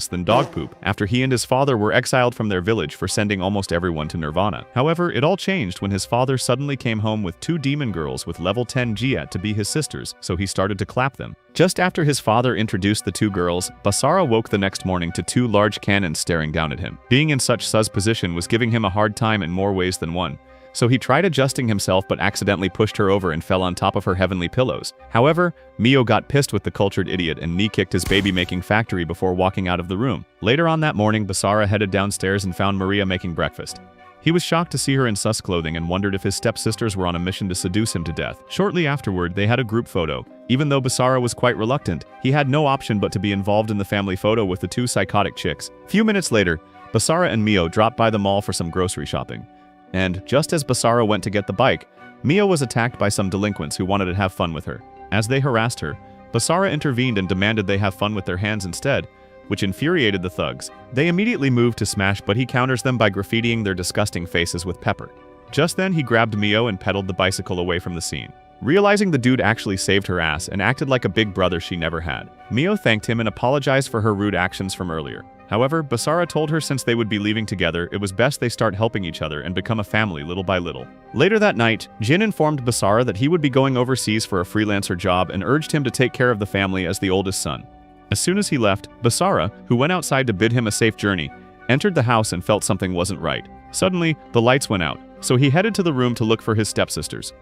than dog poop after he and his father were exiled from their village for sending almost everyone to Nirvana. However, it all changed when his father suddenly came home with 2 demon girls with level 10 Giat to be his sisters, so he started to clap them. Just after his father introduced the 2 girls, Basara woke the next morning to 2 large cannons staring down at him. Being in such sus position was giving him a hard time in more ways than one. So he tried adjusting himself but accidentally pushed her over and fell on top of her heavenly pillows. However, Mio got pissed with the cultured idiot and knee-kicked his baby-making factory before walking out of the room. Later on that morning, Basara headed downstairs and found Maria making breakfast. He was shocked to see her in sus clothing and wondered if his stepsisters were on a mission to seduce him to death. Shortly afterward, they had a group photo. Even though Basara was quite reluctant, he had no option but to be involved in the family photo with the 2 psychotic chicks. Few minutes later, Basara and Mio dropped by the mall for some grocery shopping. And just as Basara went to get the bike, Mio was attacked by some delinquents who wanted to have fun with her. As they harassed her, Basara intervened and demanded they have fun with their hands instead, which infuriated the thugs. They immediately moved to smash, but he counters them by graffitiing their disgusting faces with pepper. Just then, he grabbed Mio and pedaled the bicycle away from the scene. Realizing the dude actually saved her ass and acted like a big brother she never had, Mio thanked him and apologized for her rude actions from earlier. However, Basara told her since they would be leaving together, it was best they start helping each other and become a family little by little. Later that night, Jin informed Basara that he would be going overseas for a freelancer job and urged him to take care of the family as the oldest son. As soon as he left, Basara, who went outside to bid him a safe journey, entered the house and felt something wasn't right. Suddenly, the lights went out, so he headed to the room to look for his stepsisters.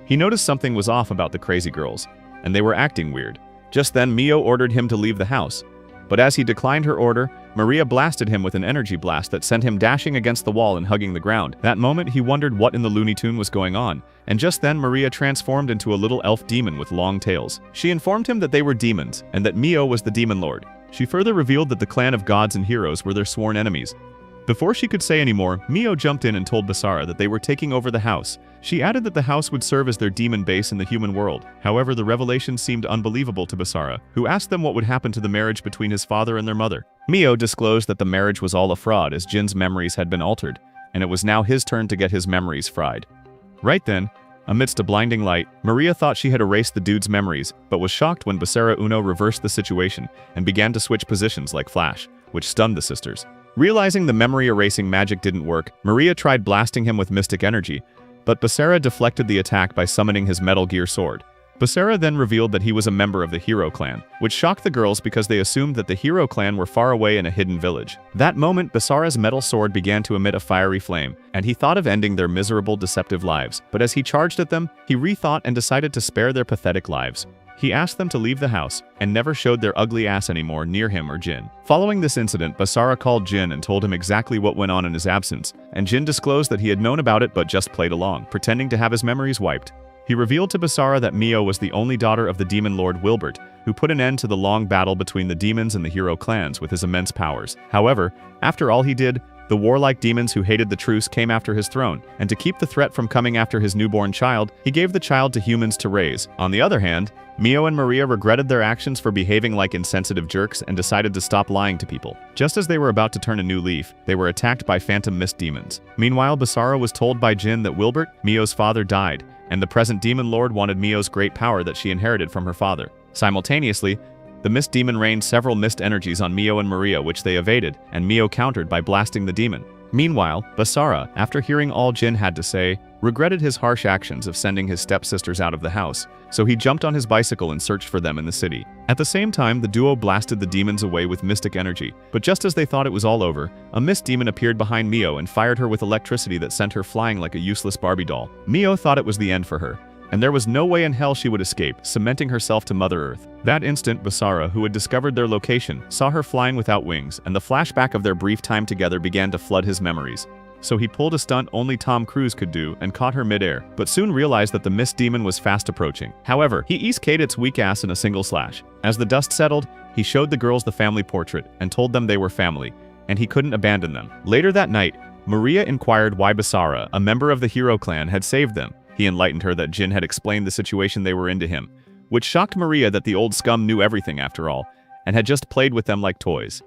He noticed something was off about the crazy girls, and they were acting weird. Just then, Mio ordered him to leave the house. But as he declined her order, Maria blasted him with an energy blast that sent him dashing against the wall and hugging the ground. That moment, he wondered what in the Looney Tune was going on, and just then Maria transformed into a little elf demon with long tails. She informed him that they were demons, and that Mio was the demon lord. She further revealed that the clan of gods and heroes were their sworn enemies. Before she could say any more, Mio jumped in and told Basara that they were taking over the house. She added that the house would serve as their demon base in the human world. However, the revelation seemed unbelievable to Basara, who asked them what would happen to the marriage between his father and their mother. Mio disclosed that the marriage was all a fraud as Jin's memories had been altered, and it was now his turn to get his memories fried. Right then, amidst a blinding light, Maria thought she had erased the dude's memories, but was shocked when Basara Uno reversed the situation and began to switch positions like Flash, which stunned the sisters. Realizing the memory-erasing magic didn't work, Maria tried blasting him with mystic energy, but Basara deflected the attack by summoning his Metal Gear sword. Basara then revealed that he was a member of the Hero Clan, which shocked the girls because they assumed that the Hero Clan were far away in a hidden village. That moment, Basara's metal sword began to emit a fiery flame, and he thought of ending their miserable, deceptive lives. But as he charged at them, he rethought and decided to spare their pathetic lives. He asked them to leave the house, and never showed their ugly ass anymore near him or Jin. Following this incident, Basara called Jin and told him exactly what went on in his absence, and Jin disclosed that he had known about it but just played along, pretending to have his memories wiped. He revealed to Basara that Mio was the only daughter of the demon lord Wilbert, who put an end to the long battle between the demons and the hero clans with his immense powers. However, after all he did, the warlike demons who hated the truce came after his throne, and to keep the threat from coming after his newborn child, he gave the child to humans to raise. On the other hand, Mio and Maria regretted their actions for behaving like insensitive jerks and decided to stop lying to people. Just as they were about to turn a new leaf, they were attacked by phantom mist demons. Meanwhile, Basara was told by Jin that Wilbert, Mio's father, died, and the present demon lord wanted Mio's great power that she inherited from her father. Simultaneously, the mist demon rained several mist energies on Mio and Maria, which they evaded, and Mio countered by blasting the demon. Meanwhile, Basara, after hearing all Jin had to say, regretted his harsh actions of sending his stepsisters out of the house, so he jumped on his bicycle and searched for them in the city. At the same time, the duo blasted the demons away with mystic energy, but just as they thought it was all over, a mist demon appeared behind Mio and fired her with electricity that sent her flying like a useless Barbie doll. Mio thought it was the end for her, and there was no way in hell she would escape, cementing herself to Mother Earth. That instant, Basara, who had discovered their location, saw her flying without wings, and the flashback of their brief time together began to flood his memories. So he pulled a stunt only Tom Cruise could do and caught her midair, but soon realized that the mist demon was fast approaching. However, he Isekai'd its weak ass in a single slash. As the dust settled, he showed the girls the family portrait and told them they were family, and he couldn't abandon them. Later that night, Maria inquired why Basara, a member of the Hero Clan, had saved them. He enlightened her that Jin had explained the situation they were in to him, which shocked Maria that the old scum knew everything after all, and had just played with them like toys.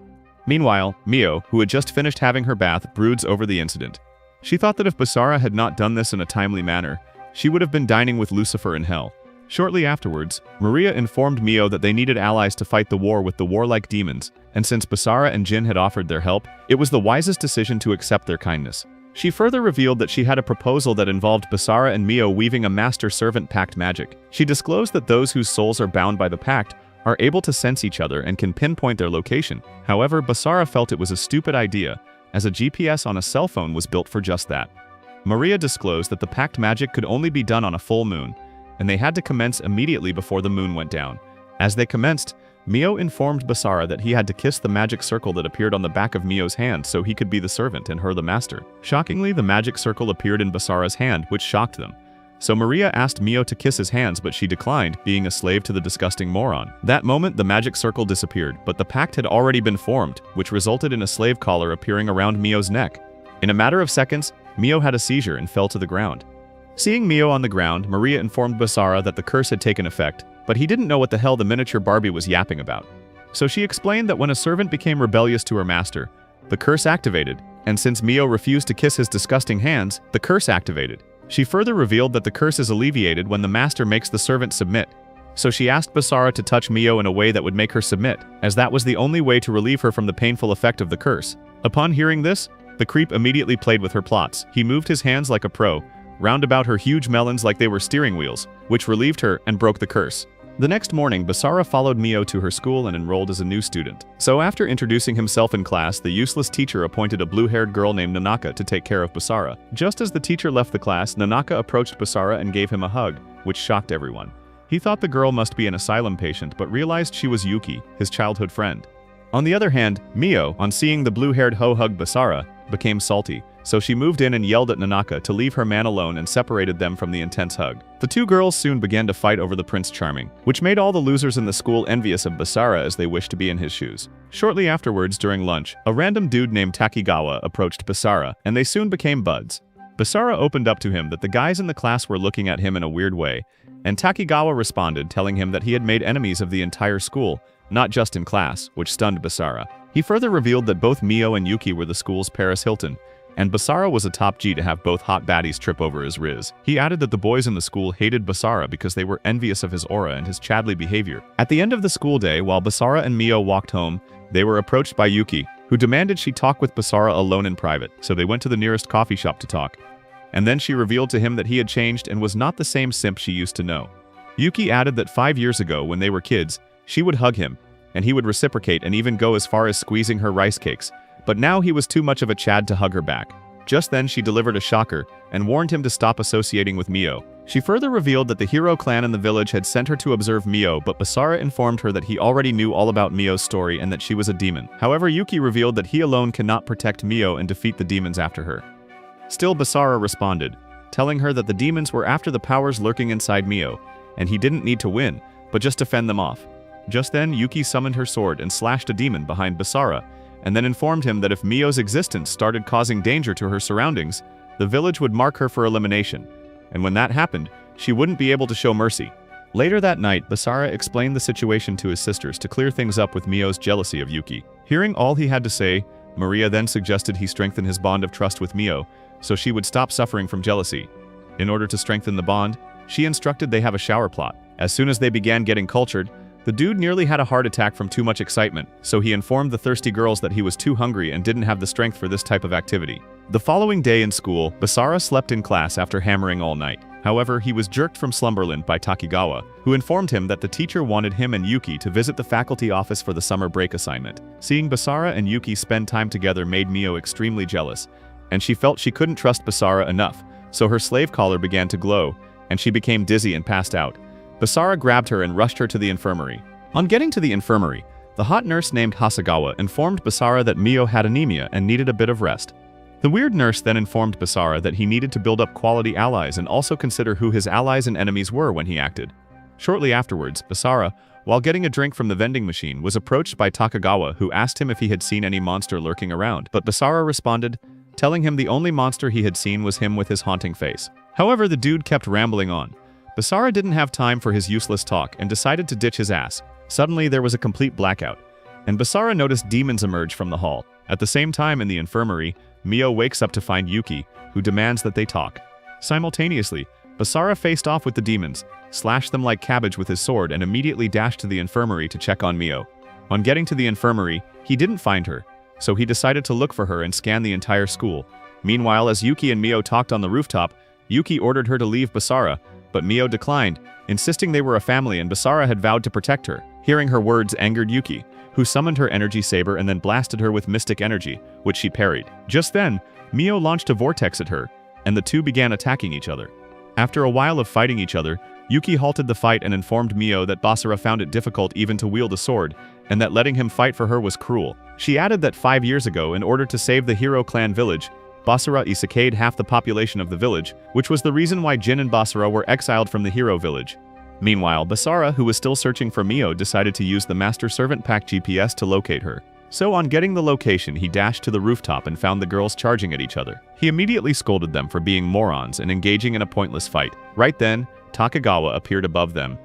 Meanwhile, Mio, who had just finished having her bath, broods over the incident. She thought that if Basara had not done this in a timely manner, she would have been dining with Lucifer in hell. Shortly afterwards, Maria informed Mio that they needed allies to fight the war with the warlike demons, and since Basara and Jin had offered their help, it was the wisest decision to accept their kindness. She further revealed that she had a proposal that involved Basara and Mio weaving a master-servant pact magic. She disclosed that those whose souls are bound by the pact are able to sense each other and can pinpoint their location. However, Basara felt it was a stupid idea, as a GPS on a cell phone was built for just that. Maria disclosed that the pact magic could only be done on a full moon, and they had to commence immediately before the moon went down. As they commenced, Mio informed Basara that he had to kiss the magic circle that appeared on the back of Mio's hand so he could be the servant and her the master. Shockingly, the magic circle appeared in Basara's hand, which shocked them. So Maria asked Mio to kiss his hands, but she declined, being a slave to the disgusting moron. That moment, the magic circle disappeared, but the pact had already been formed, which resulted in a slave collar appearing around Mio's neck. In a matter of seconds, Mio had a seizure and fell to the ground. Seeing Mio on the ground, Maria informed Basara that the curse had taken effect, but he didn't know what the hell the miniature Barbie was yapping about. So she explained that when a servant became rebellious to her master, the curse activated, and since Mio refused to kiss his disgusting hands, the curse activated. She further revealed that the curse is alleviated when the master makes the servant submit. So she asked Basara to touch Mio in a way that would make her submit, as that was the only way to relieve her from the painful effect of the curse. Upon hearing this, the creep immediately played with her plots. He moved his hands like a pro, round about her huge melons like they were steering wheels, which relieved her and broke the curse. The next morning, Basara followed Mio to her school and enrolled as a new student. So after introducing himself in class, the useless teacher appointed a blue-haired girl named Nanaka to take care of Basara. Just as the teacher left the class, Nanaka approached Basara and gave him a hug, which shocked everyone. He thought the girl must be an asylum patient, but realized she was Yuki, his childhood friend. On the other hand, Mio, on seeing the blue-haired hoe hug Basara, became salty, so she moved in and yelled at Nanaka to leave her man alone and separated them from the intense hug. The two girls soon began to fight over the Prince Charming, which made all the losers in the school envious of Basara as they wished to be in his shoes. Shortly afterwards, during lunch, a random dude named Takigawa approached Basara, and they soon became buds. Basara opened up to him that the guys in the class were looking at him in a weird way, and Takigawa responded, telling him that he had made enemies of the entire school, not just in class, which stunned Basara. He further revealed that both Mio and Yuki were the school's Paris Hilton, and Basara was a top G to have both hot baddies trip over his riz. He added that the boys in the school hated Basara because they were envious of his aura and his chadly behavior. At the end of the school day, while Basara and Mio walked home, they were approached by Yuki, who demanded she talk with Basara alone in private, so they went to the nearest coffee shop to talk. And then she revealed to him that he had changed and was not the same simp she used to know. Yuki added that 5 years ago, when they were kids, she would hug him, and he would reciprocate and even go as far as squeezing her rice cakes, but now he was too much of a Chad to hug her back. Just then she delivered a shocker and warned him to stop associating with Mio. She further revealed that the hero clan in the village had sent her to observe Mio, but Basara informed her that he already knew all about Mio's story and that she was a demon. However, Yuki revealed that he alone cannot protect Mio and defeat the demons after her. Still, Basara responded, telling her that the demons were after the powers lurking inside Mio, and he didn't need to win, but just to fend them off. Just then, Yuki summoned her sword and slashed a demon behind Basara, and then informed him that if Mio's existence started causing danger to her surroundings, the village would mark her for elimination, and when that happened, she wouldn't be able to show mercy. Later that night, Basara explained the situation to his sisters to clear things up with Mio's jealousy of Yuki. Hearing all he had to say, Maria then suggested he strengthen his bond of trust with Mio, so she would stop suffering from jealousy. In order to strengthen the bond, she instructed they have a shower plot. As soon as they began getting cultured, the dude nearly had a heart attack from too much excitement, so he informed the thirsty girls that he was too hungry and didn't have the strength for this type of activity. The following day in school, Basara slept in class after hammering all night. However, he was jerked from slumberland by Takigawa, who informed him that the teacher wanted him and Yuki to visit the faculty office for the summer break assignment. Seeing Basara and Yuki spend time together made Mio extremely jealous, and she felt she couldn't trust Basara enough, so her slave collar began to glow, and she became dizzy and passed out. Basara grabbed her and rushed her to the infirmary. On getting to the infirmary, the hot nurse named Hasegawa informed Basara that Mio had anemia and needed a bit of rest. The weird nurse then informed Basara that he needed to build up quality allies and also consider who his allies and enemies were when he acted. Shortly afterwards, Basara, while getting a drink from the vending machine, was approached by Takigawa, who asked him if he had seen any monster lurking around, but Basara responded, telling him the only monster he had seen was him with his haunting face. However, the dude kept rambling on. Basara didn't have time for his useless talk and decided to ditch his ass. Suddenly, there was a complete blackout, and Basara noticed demons emerge from the hall. At the same time, in the infirmary, Mio wakes up to find Yuki, who demands that they talk. Simultaneously, Basara faced off with the demons, slashed them like cabbage with his sword, and immediately dashed to the infirmary to check on Mio. On getting to the infirmary, he didn't find her, so he decided to look for her and scan the entire school. Meanwhile, as Yuki and Mio talked on the rooftop, Yuki ordered her to leave Basara, but Mio declined, insisting they were a family and Basara had vowed to protect her. Hearing her words angered Yuki, who summoned her energy saber and then blasted her with mystic energy, which she parried. Just then, Mio launched a vortex at her, and the two began attacking each other. After a while of fighting each other, Yuki halted the fight and informed Mio that Basara found it difficult even to wield a sword, and that letting him fight for her was cruel. She added that 5 years ago, in order to save the hero clan village, Basara isekai'd half the population of the village, which was the reason why Jin and Basara were exiled from the hero village. Meanwhile, Basara, who was still searching for Mio, decided to use the Master Servant Pack GPS to locate her. So on getting the location, he dashed to the rooftop and found the girls charging at each other. He immediately scolded them for being morons and engaging in a pointless fight. Right then, Takagawa appeared above them,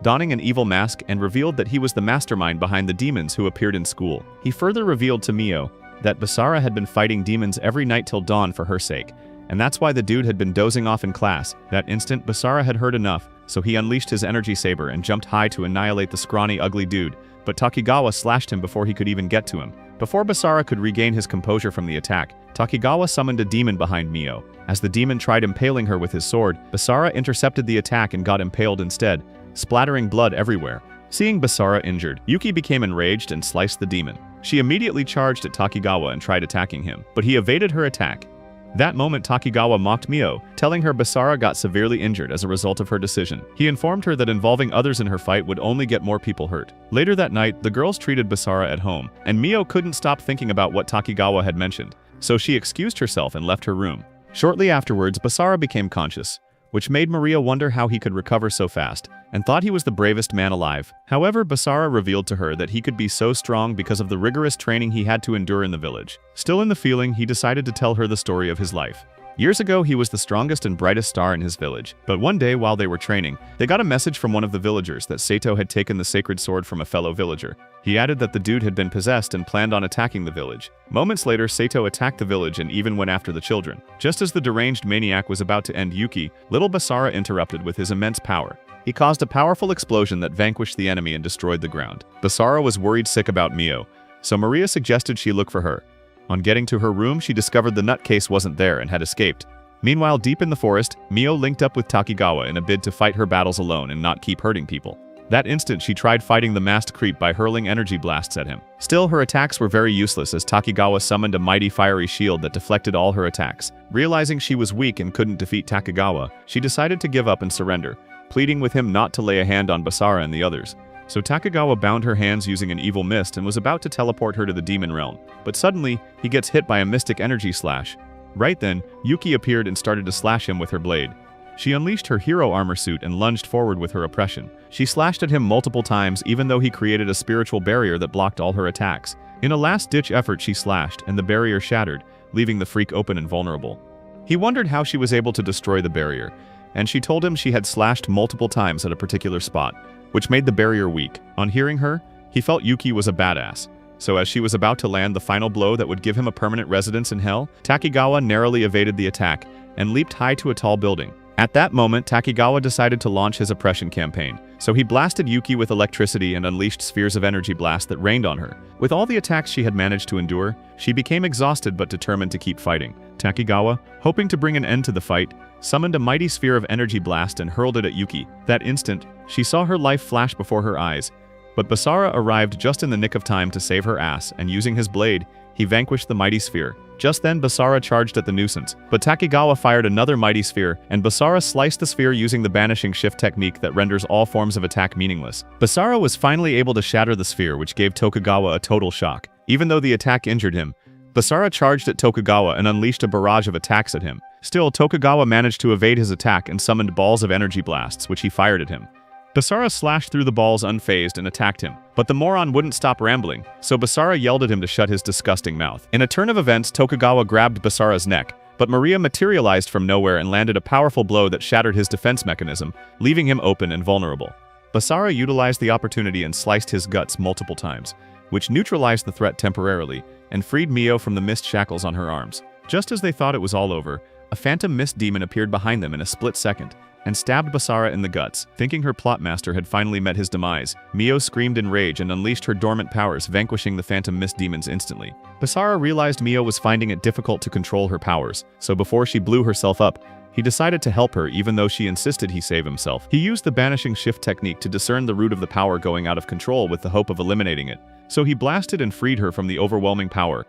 donning an evil mask, and revealed that he was the mastermind behind the demons who appeared in school. He further revealed to Mio that Basara had been fighting demons every night till dawn for her sake, and that's why the dude had been dozing off in class. That instant, Basara had heard enough, so he unleashed his energy saber and jumped high to annihilate the scrawny, ugly dude, but Takigawa slashed him before he could even get to him. Before Basara could regain his composure from the attack, Takigawa summoned a demon behind Mio. As the demon tried impaling her with his sword, Basara intercepted the attack and got impaled instead, splattering blood everywhere. Seeing Basara injured, Yuki became enraged and sliced the demon. She immediately charged at Takigawa and tried attacking him, but he evaded her attack. That moment, Takigawa mocked Mio, telling her Basara got severely injured as a result of her decision. He informed her that involving others in her fight would only get more people hurt. Later that night, the girls treated Basara at home, and Mio couldn't stop thinking about what Takigawa had mentioned, so she excused herself and left her room. Shortly afterwards, Basara became conscious, which made Maria wonder how he could recover so fast, and thought he was the bravest man alive. However, Basara revealed to her that he could be so strong because of the rigorous training he had to endure in the village. Still in the feeling, he decided to tell her the story of his life. Years ago, he was the strongest and brightest star in his village, but one day while they were training, they got a message from one of the villagers that Sato had taken the sacred sword from a fellow villager. He added that the dude had been possessed and planned on attacking the village. Moments later, Sato attacked the village and even went after the children. Just as the deranged maniac was about to end Yuki, little Basara interrupted with his immense power. He caused a powerful explosion that vanquished the enemy and destroyed the ground. Basara was worried sick about Mio, so Maria suggested she look for her. On getting to her room, she discovered the nutcase wasn't there and had escaped. Meanwhile, deep in the forest, Mio linked up with Takigawa in a bid to fight her battles alone and not keep hurting people. That instant, she tried fighting the masked creep by hurling energy blasts at him. Still, her attacks were very useless as Takigawa summoned a mighty fiery shield that deflected all her attacks. Realizing she was weak and couldn't defeat Takigawa, she decided to give up and surrender, pleading with him not to lay a hand on Basara and the others. So Takigawa bound her hands using an evil mist and was about to teleport her to the demon realm. But suddenly, he gets hit by a mystic energy slash. Right then, Yuki appeared and started to slash him with her blade. She unleashed her hero armor suit and lunged forward with her oppression. She slashed at him multiple times even though he created a spiritual barrier that blocked all her attacks. In a last-ditch effort, she slashed, and the barrier shattered, leaving the freak open and vulnerable. He wondered how she was able to destroy the barrier, and she told him she had slashed multiple times at a particular spot, which made the barrier weak. On hearing her, he felt Yuki was a badass. So as she was about to land the final blow that would give him a permanent residence in hell, Takigawa narrowly evaded the attack and leaped high to a tall building. At that moment, Takigawa decided to launch his oppression campaign, so he blasted Yuki with electricity and unleashed spheres of energy blast that rained on her. With all the attacks she had managed to endure, she became exhausted but determined to keep fighting. Takigawa, hoping to bring an end to the fight, summoned a mighty sphere of energy blast and hurled it at Yuki. That instant, she saw her life flash before her eyes, but Basara arrived just in the nick of time to save her ass, and using his blade, he vanquished the mighty sphere. Just then, Basara charged at the nuisance, but Takigawa fired another mighty sphere, and Basara sliced the sphere using the banishing shift technique that renders all forms of attack meaningless. Basara was finally able to shatter the sphere, which gave Tokugawa a total shock. Even though the attack injured him, Basara charged at Tokugawa and unleashed a barrage of attacks at him. Still, Tokugawa managed to evade his attack and summoned balls of energy blasts, which he fired at him. Basara slashed through the balls unfazed and attacked him, but the moron wouldn't stop rambling, so Basara yelled at him to shut his disgusting mouth. In a turn of events, Tokugawa grabbed Basara's neck, but Maria materialized from nowhere and landed a powerful blow that shattered his defense mechanism, leaving him open and vulnerable. Basara utilized the opportunity and sliced his guts multiple times, which neutralized the threat temporarily and freed Mio from the mist shackles on her arms. Just as they thought it was all over, a phantom mist demon appeared behind them in a split second. and stabbed Basara in the guts. Thinking her plot master had finally met his demise, Mio screamed in rage and unleashed her dormant powers, vanquishing the Phantom Mist demons instantly. Basara realized Mio was finding it difficult to control her powers, so before she blew herself up, he decided to help her even though she insisted he save himself. He used the banishing shift technique to discern the root of the power going out of control with the hope of eliminating it, so he blasted and freed her from the overwhelming power.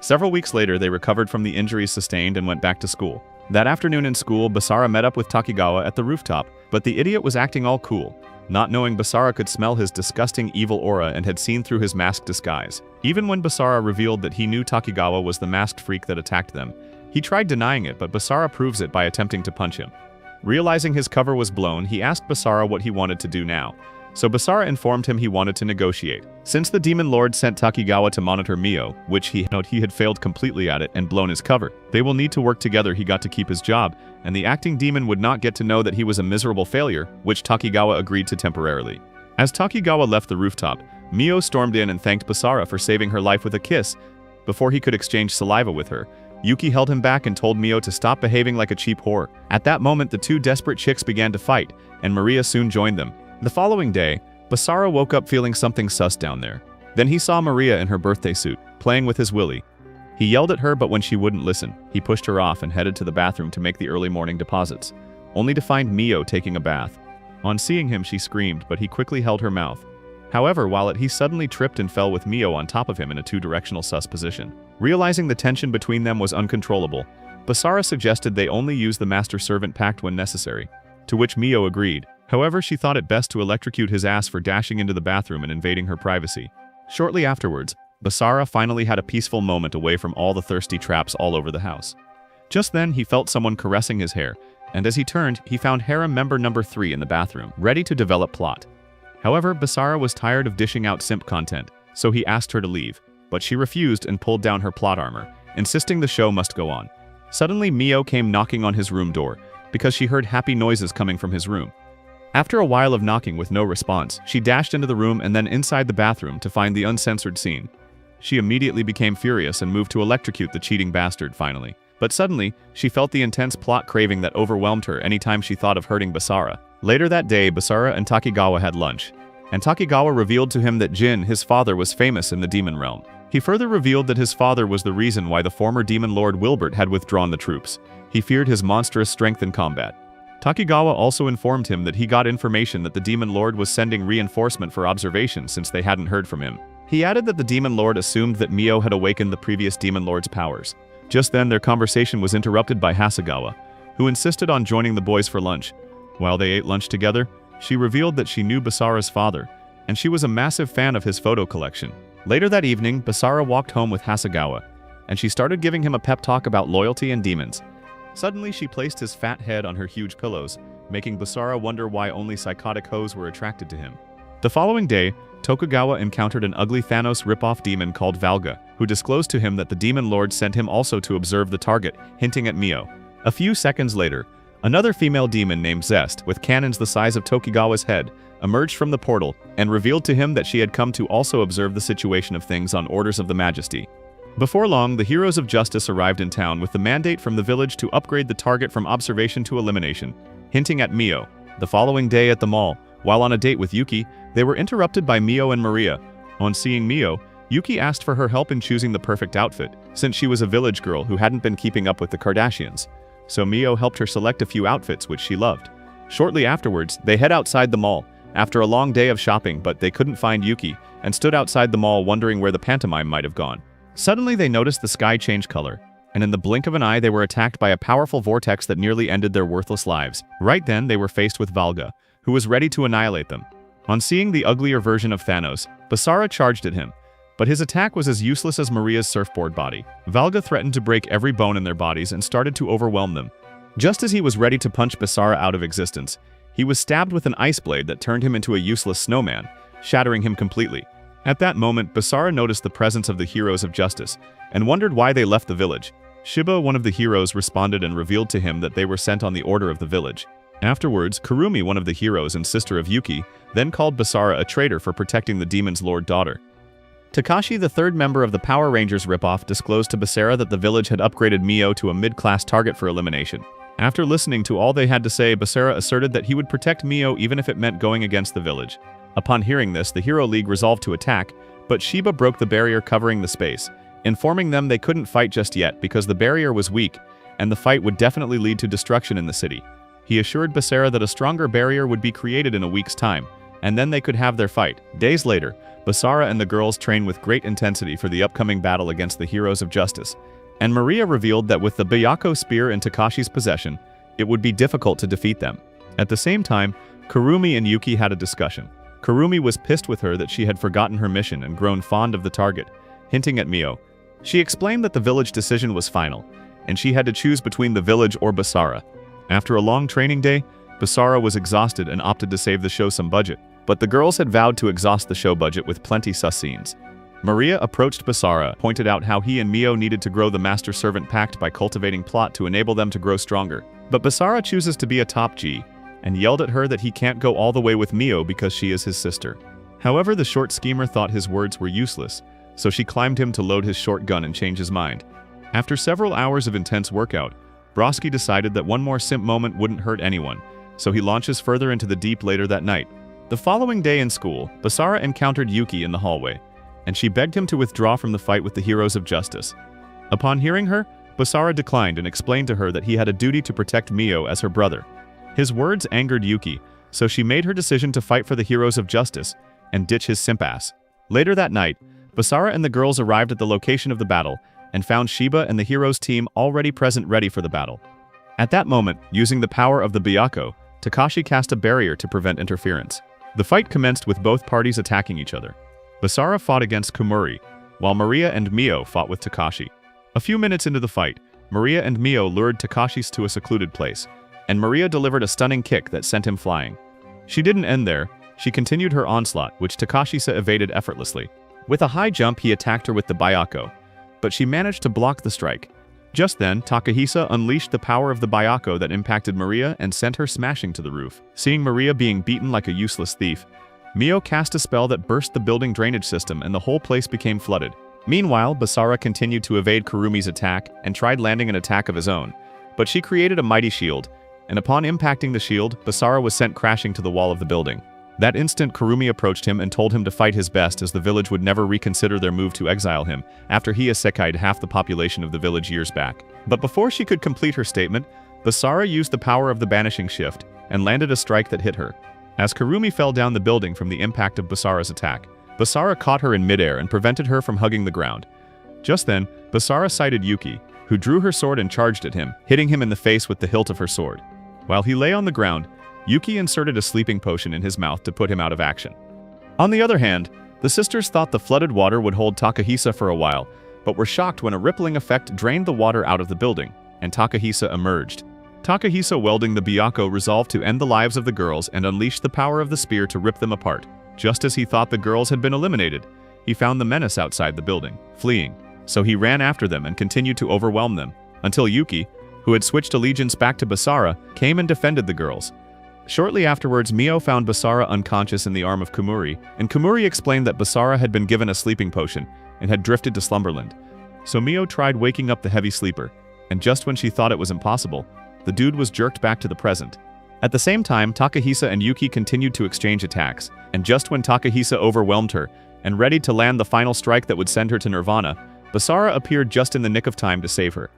Several weeks later, they recovered from the injuries sustained and went back to school. That afternoon in school, Basara met up with Takigawa at the rooftop, but the idiot was acting all cool, not knowing Basara could smell his disgusting evil aura and had seen through his masked disguise. Even when Basara revealed that he knew Takigawa was the masked freak that attacked them, he tried denying it, but Basara proves it by attempting to punch him. Realizing his cover was blown, he asked Basara what he wanted to do now. So Basara informed him he wanted to negotiate. Since the Demon Lord sent Takigawa to monitor Mio, which he had failed completely at it and blown his cover, they will need to work together. He got to keep his job, and the acting demon would not get to know that he was a miserable failure, which Takigawa agreed to temporarily. As Takigawa left the rooftop, Mio stormed in and thanked Basara for saving her life with a kiss. Before he could exchange saliva with her, Yuki held him back and told Mio to stop behaving like a cheap whore. At that moment, the two desperate chicks began to fight, and Maria soon joined them. The following day, Basara woke up feeling something sus down there. Then he saw Maria in her birthday suit, playing with his willy. He yelled at her, but when she wouldn't listen, he pushed her off and headed to the bathroom to make the early morning deposits, only to find Mio taking a bath. On seeing him, she screamed, but he quickly held her mouth. However, he suddenly tripped and fell with Mio on top of him in a two-directional sus position. Realizing the tension between them was uncontrollable, Basara suggested they only use the Master-Servant Pact when necessary, to which Mio agreed. However, she thought it best to electrocute his ass for dashing into the bathroom and invading her privacy. Shortly afterwards, Basara finally had a peaceful moment away from all the thirsty traps all over the house. Just then, he felt someone caressing his hair, and as he turned, he found harem member number 3 in the bathroom, ready to develop plot. However, Basara was tired of dishing out simp content, so he asked her to leave, but she refused and pulled down her plot armor, insisting the show must go on. Suddenly, Mio came knocking on his room door, because she heard happy noises coming from his room. After a while of knocking with no response, she dashed into the room and then inside the bathroom to find the uncensored scene. She immediately became furious and moved to electrocute the cheating bastard finally. But suddenly, she felt the intense plot craving that overwhelmed her anytime she thought of hurting Basara. Later that day, Basara and Takigawa had lunch, and Takigawa revealed to him that Jin, his father, was famous in the demon realm. He further revealed that his father was the reason why the former demon lord Wilbert had withdrawn the troops. He feared his monstrous strength in combat. Takigawa also informed him that he got information that the Demon Lord was sending reinforcement for observation since they hadn't heard from him. He added that the Demon Lord assumed that Mio had awakened the previous Demon Lord's powers. Just then, their conversation was interrupted by Hasegawa, who insisted on joining the boys for lunch. While they ate lunch together, she revealed that she knew Basara's father, and she was a massive fan of his photo collection. Later that evening, Basara walked home with Hasegawa, and she started giving him a pep talk about loyalty and demons. Suddenly, she placed his fat head on her huge pillows, making Basara wonder why only psychotic hoes were attracted to him. The following day, Tokugawa encountered an ugly Thanos rip-off demon called Valga, who disclosed to him that the Demon Lord sent him also to observe the target, hinting at Mio. A few seconds later, another female demon named Zest, with cannons the size of Tokugawa's head, emerged from the portal and revealed to him that she had come to also observe the situation of things on orders of the Majesty. Before long, the heroes of justice arrived in town with the mandate from the village to upgrade the target from observation to elimination, hinting at Mio. The following day at the mall, while on a date with Yuki, they were interrupted by Mio and Maria. On seeing Mio, Yuki asked for her help in choosing the perfect outfit, since she was a village girl who hadn't been keeping up with the Kardashians. So Mio helped her select a few outfits which she loved. Shortly afterwards, they head outside the mall, after a long day of shopping, but they couldn't find Yuki, and stood outside the mall wondering where the pantomime might have gone. Suddenly they noticed the sky change color, and in the blink of an eye they were attacked by a powerful vortex that nearly ended their worthless lives. Right then they were faced with Valga, who was ready to annihilate them. On seeing the uglier version of Thanos, Basara charged at him, but his attack was as useless as Maria's surfboard body. Valga threatened to break every bone in their bodies and started to overwhelm them. Just as he was ready to punch Basara out of existence, he was stabbed with an ice blade that turned him into a useless snowman, shattering him completely. At that moment, Basara noticed the presence of the heroes of justice, and wondered why they left the village. Shiba, one of the heroes, responded and revealed to him that they were sent on the order of the village. Afterwards, Kurumi, one of the heroes and sister of Yuki, then called Basara a traitor for protecting the demon's lord daughter. Takashi, the third member of the Power Rangers ripoff, disclosed to Basara that the village had upgraded Mio to a mid-class target for elimination. After listening to all they had to say, Basara asserted that he would protect Mio even if it meant going against the village. Upon hearing this, the Hero League resolved to attack, but Shiba broke the barrier covering the space, informing them they couldn't fight just yet because the barrier was weak, and the fight would definitely lead to destruction in the city. He assured Basara that a stronger barrier would be created in a week's time, and then they could have their fight. Days later, Basara and the girls train with great intensity for the upcoming battle against the Heroes of Justice, and Maria revealed that with the Byakuo spear in Takashi's possession, it would be difficult to defeat them. At the same time, Kurumi and Yuki had a discussion. Kurumi was pissed with her that she had forgotten her mission and grown fond of the target, hinting at Mio. She explained that the village decision was final, and she had to choose between the village or Basara. After a long training day, Basara was exhausted and opted to save the show some budget, but the girls had vowed to exhaust the show budget with plenty sus scenes. Maria approached Basara, pointed out how he and Mio needed to grow the master-servant pact by cultivating plot to enable them to grow stronger. But Basara chooses to be a top G, and yelled at her that he can't go all the way with Mio because she is his sister. However, the short schemer thought his words were useless, so she climbed him to load his short gun and change his mind. After several hours of intense workout, Broski decided that one more simp moment wouldn't hurt anyone, so he launches further into the deep later that night. The following day in school, Basara encountered Yuki in the hallway, and she begged him to withdraw from the fight with the Heroes of Justice. Upon hearing her, Basara declined and explained to her that he had a duty to protect Mio as her brother. His words angered Yuki, so she made her decision to fight for the Heroes of Justice and ditch his simp ass. Later that night, Basara and the girls arrived at the location of the battle and found Shiba and the Heroes team already present ready for the battle. At that moment, using the power of the Byakuo, Takashi cast a barrier to prevent interference. The fight commenced with both parties attacking each other. Basara fought against Kumuri, while Maria and Mio fought with Takashi. A few minutes into the fight, Maria and Mio lured Takashi to a secluded place, and Maria delivered a stunning kick that sent him flying. She didn't end there, she continued her onslaught, which Takashi evaded effortlessly. With a high jump, he attacked her with the Byakuo, but she managed to block the strike. Just then, Takahisa unleashed the power of the Byakuo that impacted Maria and sent her smashing to the roof. Seeing Maria being beaten like a useless thief, Mio cast a spell that burst the building drainage system and the whole place became flooded. Meanwhile, Basara continued to evade Kurumi's attack and tried landing an attack of his own, but she created a mighty shield, and upon impacting the shield, Basara was sent crashing to the wall of the building. That instant, Kurumi approached him and told him to fight his best as the village would never reconsider their move to exile him after he isekai'd half the population of the village years back. But before she could complete her statement, Basara used the power of the banishing shift and landed a strike that hit her. As Kurumi fell down the building from the impact of Basara's attack, Basara caught her in midair and prevented her from hugging the ground. Just then, Basara sighted Yuki, who drew her sword and charged at him, hitting him in the face with the hilt of her sword. While he lay on the ground, Yuki inserted a sleeping potion in his mouth to put him out of action. On the other hand, the sisters thought the flooded water would hold Takahisa for a while, but were shocked when a rippling effect drained the water out of the building, and Takahisa emerged. Takahisa, wielding the Byakuo, resolved to end the lives of the girls and unleash the power of the spear to rip them apart. Just as he thought the girls had been eliminated, he found the menace outside the building, fleeing. So he ran after them and continued to overwhelm them, until Yuki, who had switched allegiance back to Basara, came and defended the girls. Shortly afterwards, Mio found Basara unconscious in the arm of Kumuri, and Kumuri explained that Basara had been given a sleeping potion and had drifted to Slumberland. So Mio tried waking up the heavy sleeper, and just when she thought it was impossible, the dude was jerked back to the present. At the same time, Takahisa and Yuki continued to exchange attacks, and just when Takahisa overwhelmed her and ready to land the final strike that would send her to Nirvana, Basara appeared just in the nick of time to save her.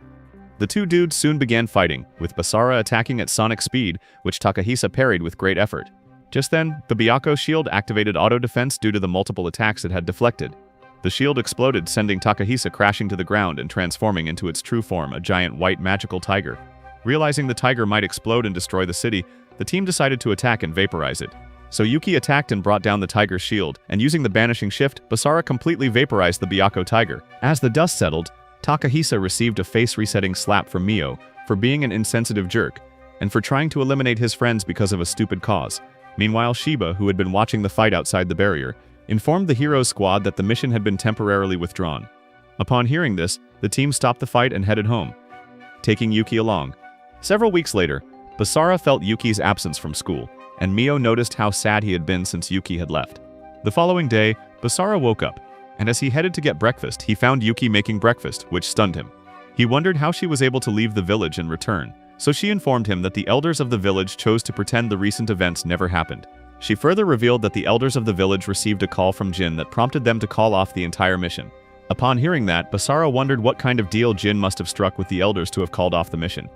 The two dudes soon began fighting, with Basara attacking at sonic speed, which Takahisa parried with great effort. Just then, the Byakuo shield activated auto-defense due to the multiple attacks it had deflected. The shield exploded, sending Takahisa crashing to the ground and transforming into its true form, a giant white magical tiger. Realizing the tiger might explode and destroy the city, the team decided to attack and vaporize it. So Yuki attacked and brought down the tiger's shield, and using the banishing shift, Basara completely vaporized the Byakuo tiger. As the dust settled, Takahisa received a face-resetting slap from Mio for being an insensitive jerk, and for trying to eliminate his friends because of a stupid cause. Meanwhile, Shiba, who had been watching the fight outside the barrier, informed the Heroes squad that the mission had been temporarily withdrawn. Upon hearing this, the team stopped the fight and headed home, taking Yuki along. Several weeks later, Basara felt Yuki's absence from school, and Mio noticed how sad he had been since Yuki had left. The following day, Basara woke up, and as he headed to get breakfast, he found Yuki making breakfast, which stunned him. He wondered how she was able to leave the village and return, so she informed him that the elders of the village chose to pretend the recent events never happened. She further revealed that the elders of the village received a call from Jin that prompted them to call off the entire mission. Upon hearing that, Basara wondered what kind of deal Jin must have struck with the elders to have called off the mission.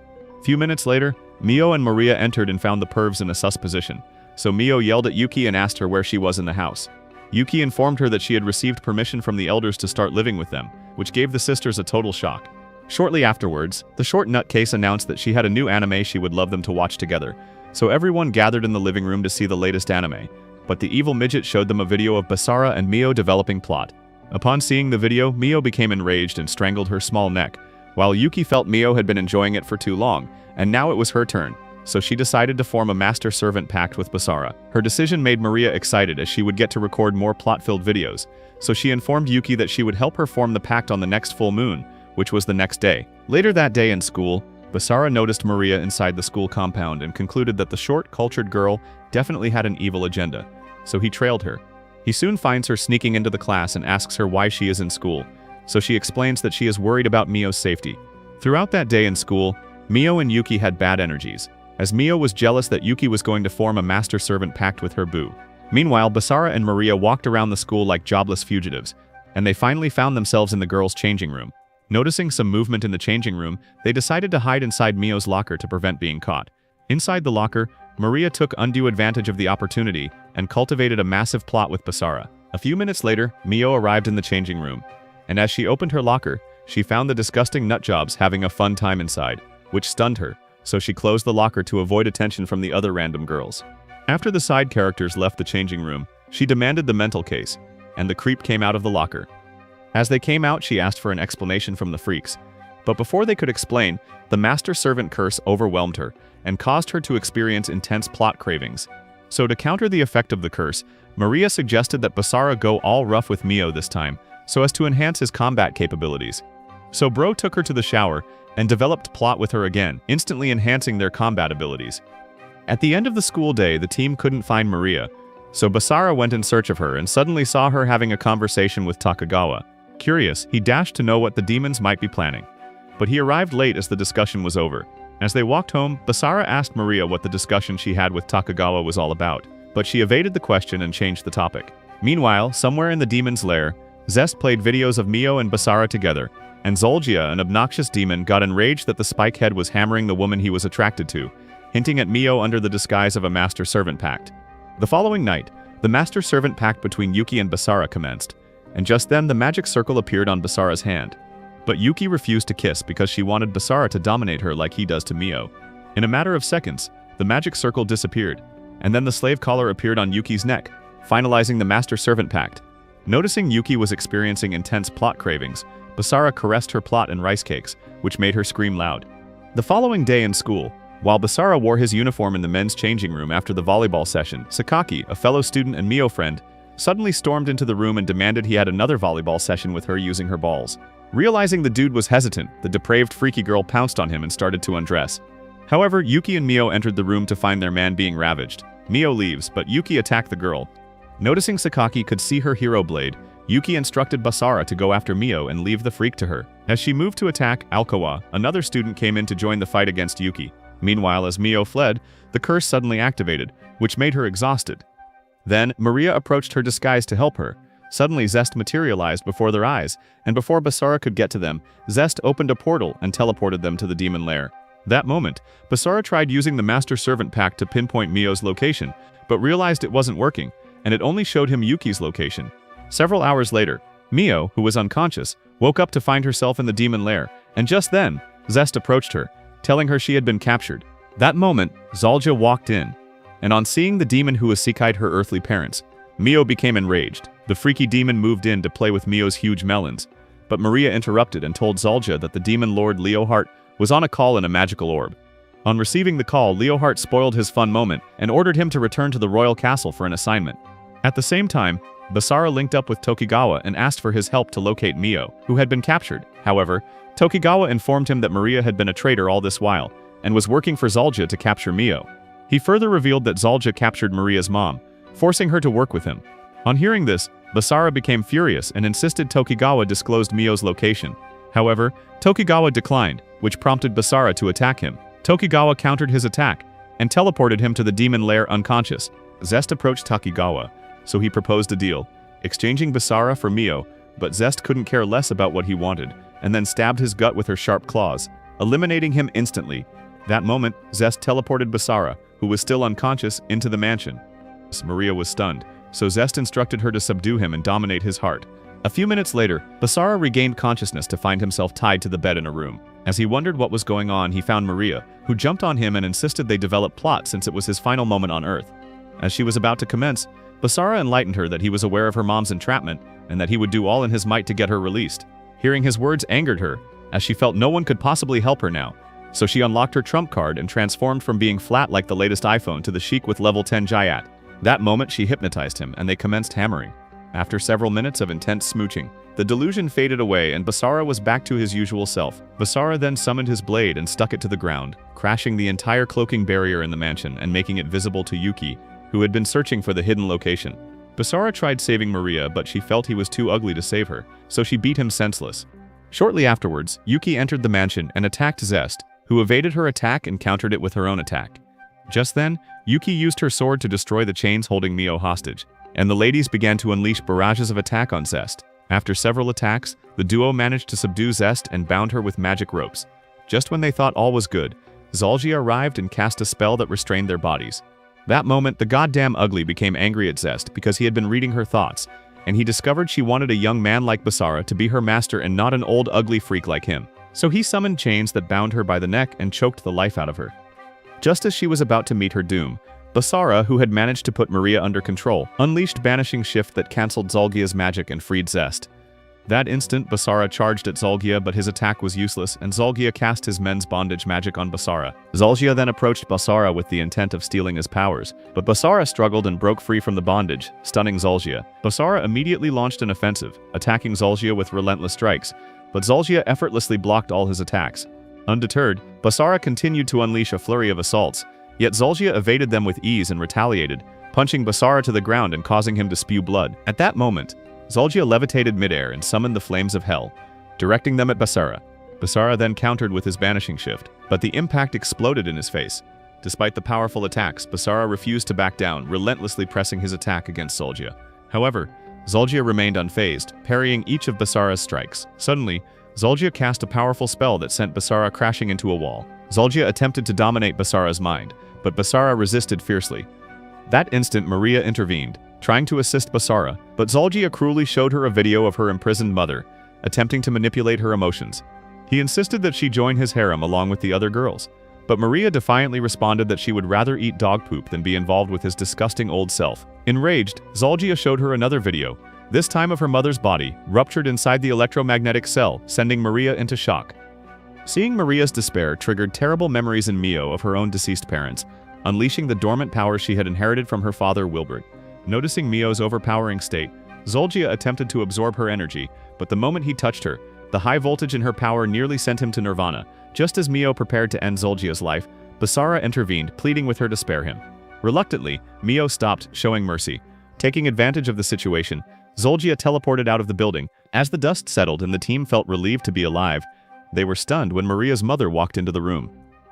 Few minutes later, Mio and Maria entered and found the pervs in a sus position, so Mio yelled at Yuki and asked her where she was in the house. Yuki informed her that she had received permission from the elders to start living with them, which gave the sisters a total shock. Shortly afterwards, the short nutcase announced that she had a new anime she would love them to watch together, so everyone gathered in the living room to see the latest anime, but the evil midget showed them a video of Basara and Mio developing plot. Upon seeing the video, Mio became enraged and strangled her small neck, while Yuki felt Mio had been enjoying it for too long, and now it was her turn, so she decided to form a master-servant pact with Basara. Her decision made Maria excited as she would get to record more plot-filled videos, so she informed Yuki that she would help her form the pact on the next full moon, which was the next day. Later that day in school, Basara noticed Maria inside the school compound and concluded that the short, cultured girl definitely had an evil agenda, so he trailed her. He soon finds her sneaking into the class and asks her why she is in school, so she explains that she is worried about Mio's safety. Throughout that day in school, Mio and Yuki had bad energies, as Mio was jealous that Yuki was going to form a master-servant pact with her boo. Meanwhile, Basara and Maria walked around the school like jobless fugitives, and they finally found themselves in the girls' changing room. Noticing some movement in the changing room, they decided to hide inside Mio's locker to prevent being caught. Inside the locker, Maria took undue advantage of the opportunity and cultivated a massive plot with Basara. A few minutes later, Mio arrived in the changing room, and as she opened her locker, she found the disgusting nutjobs having a fun time inside, which stunned her, so she closed the locker to avoid attention from the other random girls. After the side characters left the changing room, she demanded the mental case, and the creep came out of the locker. As they came out, she asked for an explanation from the freaks, but before they could explain, the master-servant curse overwhelmed her and caused her to experience intense plot cravings. So to counter the effect of the curse, Maria suggested that Basara go all rough with Mio this time, so as to enhance his combat capabilities. So Bro took her to the shower and developed plot with her again, instantly enhancing their combat abilities. At the end of the school day, the team couldn't find Maria, so Basara went in search of her and suddenly saw her having a conversation with Takagawa. Curious, he dashed to know what the demons might be planning. But he arrived late as the discussion was over. As they walked home, Basara asked Maria what the discussion she had with Takagawa was all about, but she evaded the question and changed the topic. Meanwhile, somewhere in the demon's lair, Zest played videos of Mio and Basara together, and Zolgia, an obnoxious demon, got enraged that the spikehead was hammering the woman he was attracted to, hinting at Mio under the disguise of a master-servant pact. The following night, the master-servant pact between Yuki and Basara commenced, and just then the magic circle appeared on Basara's hand. But Yuki refused to kiss because she wanted Basara to dominate her like he does to Mio. In a matter of seconds, the magic circle disappeared, and then the slave collar appeared on Yuki's neck, finalizing the master-servant pact. Noticing Yuki was experiencing intense plot cravings, Basara caressed her plot and rice cakes, which made her scream loud. The following day in school, while Basara wore his uniform in the men's changing room after the volleyball session, Sakaki, a fellow student and Mio friend, suddenly stormed into the room and demanded he had another volleyball session with her using her balls. Realizing the dude was hesitant, the depraved freaky girl pounced on him and started to undress. However, Yuki and Mio entered the room to find their man being ravaged. Mio leaves, but Yuki attacked the girl. Noticing Sakaki could see her hero blade, Yuki instructed Basara to go after Mio and leave the freak to her. As she moved to attack, Alkawa, another student, came in to join the fight against Yuki. Meanwhile, as Mio fled, the curse suddenly activated, which made her exhausted. Then, Maria approached her disguise to help her. Suddenly, Zest materialized before their eyes, and before Basara could get to them, Zest opened a portal and teleported them to the demon lair. That moment, Basara tried using the Master-Servant Pact to pinpoint Mio's location, but realized it wasn't working, and it only showed him Yuki's location. Several hours later, Mio, who was unconscious, woke up to find herself in the demon lair, and just then, Zest approached her, telling her she had been captured. That moment, Zolgia walked in, and on seeing the demon who Isekai'd her earthly parents, Mio became enraged. The freaky demon moved in to play with Mio's huge melons, but Maria interrupted and told Zolgia that the demon lord Leohart was on a call in a magical orb. On receiving the call, Leohart spoiled his fun moment and ordered him to return to the royal castle for an assignment. At the same time, Basara linked up with Tokigawa and asked for his help to locate Mio, who had been captured. However, Tokigawa informed him that Maria had been a traitor all this while and was working for Zolgia to capture Mio. He further revealed that Zolgia captured Maria's mom, forcing her to work with him. On hearing this, Basara became furious and insisted Tokigawa disclosed Mio's location. However, Tokigawa declined, which prompted Basara to attack him. Tokigawa countered his attack and teleported him to the demon lair unconscious. Zest approached Takigawa, so he proposed a deal, exchanging Basara for Mio, but Zest couldn't care less about what he wanted, and then stabbed his gut with her sharp claws, eliminating him instantly. That moment, Zest teleported Basara, who was still unconscious, into the mansion. Maria was stunned, so Zest instructed her to subdue him and dominate his heart. A few minutes later, Basara regained consciousness to find himself tied to the bed in a room. As he wondered what was going on, he found Maria, who jumped on him and insisted they develop plot since it was his final moment on Earth. As she was about to commence, Basara enlightened her that he was aware of her mom's entrapment and that he would do all in his might to get her released. Hearing his words angered her, as she felt no one could possibly help her now. So she unlocked her trump card and transformed from being flat like the latest iPhone to the chic with level 10 Jayat. That moment she hypnotized him and they commenced hammering. After several minutes of intense smooching, the delusion faded away and Basara was back to his usual self. Basara then summoned his blade and stuck it to the ground, crashing the entire cloaking barrier in the mansion and making it visible to Yuki, who had been searching for the hidden location. Basara tried saving Maria, but she felt he was too ugly to save her, so she beat him senseless. Shortly afterwards, Yuki entered the mansion and attacked Zest, who evaded her attack and countered it with her own attack. Just then, Yuki used her sword to destroy the chains holding Mio hostage, and the ladies began to unleash barrages of attack on Zest. After several attacks, the duo managed to subdue Zest and bound her with magic ropes. Just when they thought all was good, Zalgia arrived and cast a spell that restrained their bodies. That moment, the goddamn ugly became angry at Zest because he had been reading her thoughts, and he discovered she wanted a young man like Basara to be her master and not an old ugly freak like him. So he summoned chains that bound her by the neck and choked the life out of her. Just as she was about to meet her doom, Basara, who had managed to put Maria under control, unleashed Banishing Shift that cancelled Zalgia's magic and freed Zest. That instant, Basara charged at Zalgia, but his attack was useless, and Zalgia cast his men's bondage magic on Basara. Zalgia then approached Basara with the intent of stealing his powers, but Basara struggled and broke free from the bondage, stunning Zalgia. Basara immediately launched an offensive, attacking Zalgia with relentless strikes, but Zalgia effortlessly blocked all his attacks. Undeterred, Basara continued to unleash a flurry of assaults, yet Zalgia evaded them with ease and retaliated, punching Basara to the ground and causing him to spew blood. At that moment, Zalgia levitated midair and summoned the flames of hell, directing them at Basara. Basara then countered with his Banishing Shift, but the impact exploded in his face. Despite the powerful attacks, Basara refused to back down, relentlessly pressing his attack against Zalgia. However, Zalgia remained unfazed, parrying each of Basara's strikes. Suddenly, Zalgia cast a powerful spell that sent Basara crashing into a wall. Zalgia attempted to dominate Basara's mind, but Basara resisted fiercely. That instant, Maria intervened, trying to assist Basara, but Zalgia cruelly showed her a video of her imprisoned mother, attempting to manipulate her emotions. He insisted that she join his harem along with the other girls, but Maria defiantly responded that she would rather eat dog poop than be involved with his disgusting old self. Enraged, Zalgia showed her another video, this time of her mother's body, ruptured inside the electromagnetic cell, sending Maria into shock. Seeing Maria's despair triggered terrible memories in Mio of her own deceased parents, unleashing the dormant powers she had inherited from her father Wilbert. Noticing Mio's overpowering state, Zalgia attempted to absorb her energy, but the moment he touched her, the high voltage in her power nearly sent him to nirvana. Just as Mio prepared to end Zalgia's life, Basara intervened, pleading with her to spare him. Reluctantly, Mio stopped, showing mercy. Taking advantage of the situation, Zalgia teleported out of the building. As the dust settled and the team felt relieved to be alive, they were stunned when Maria's mother walked into the room.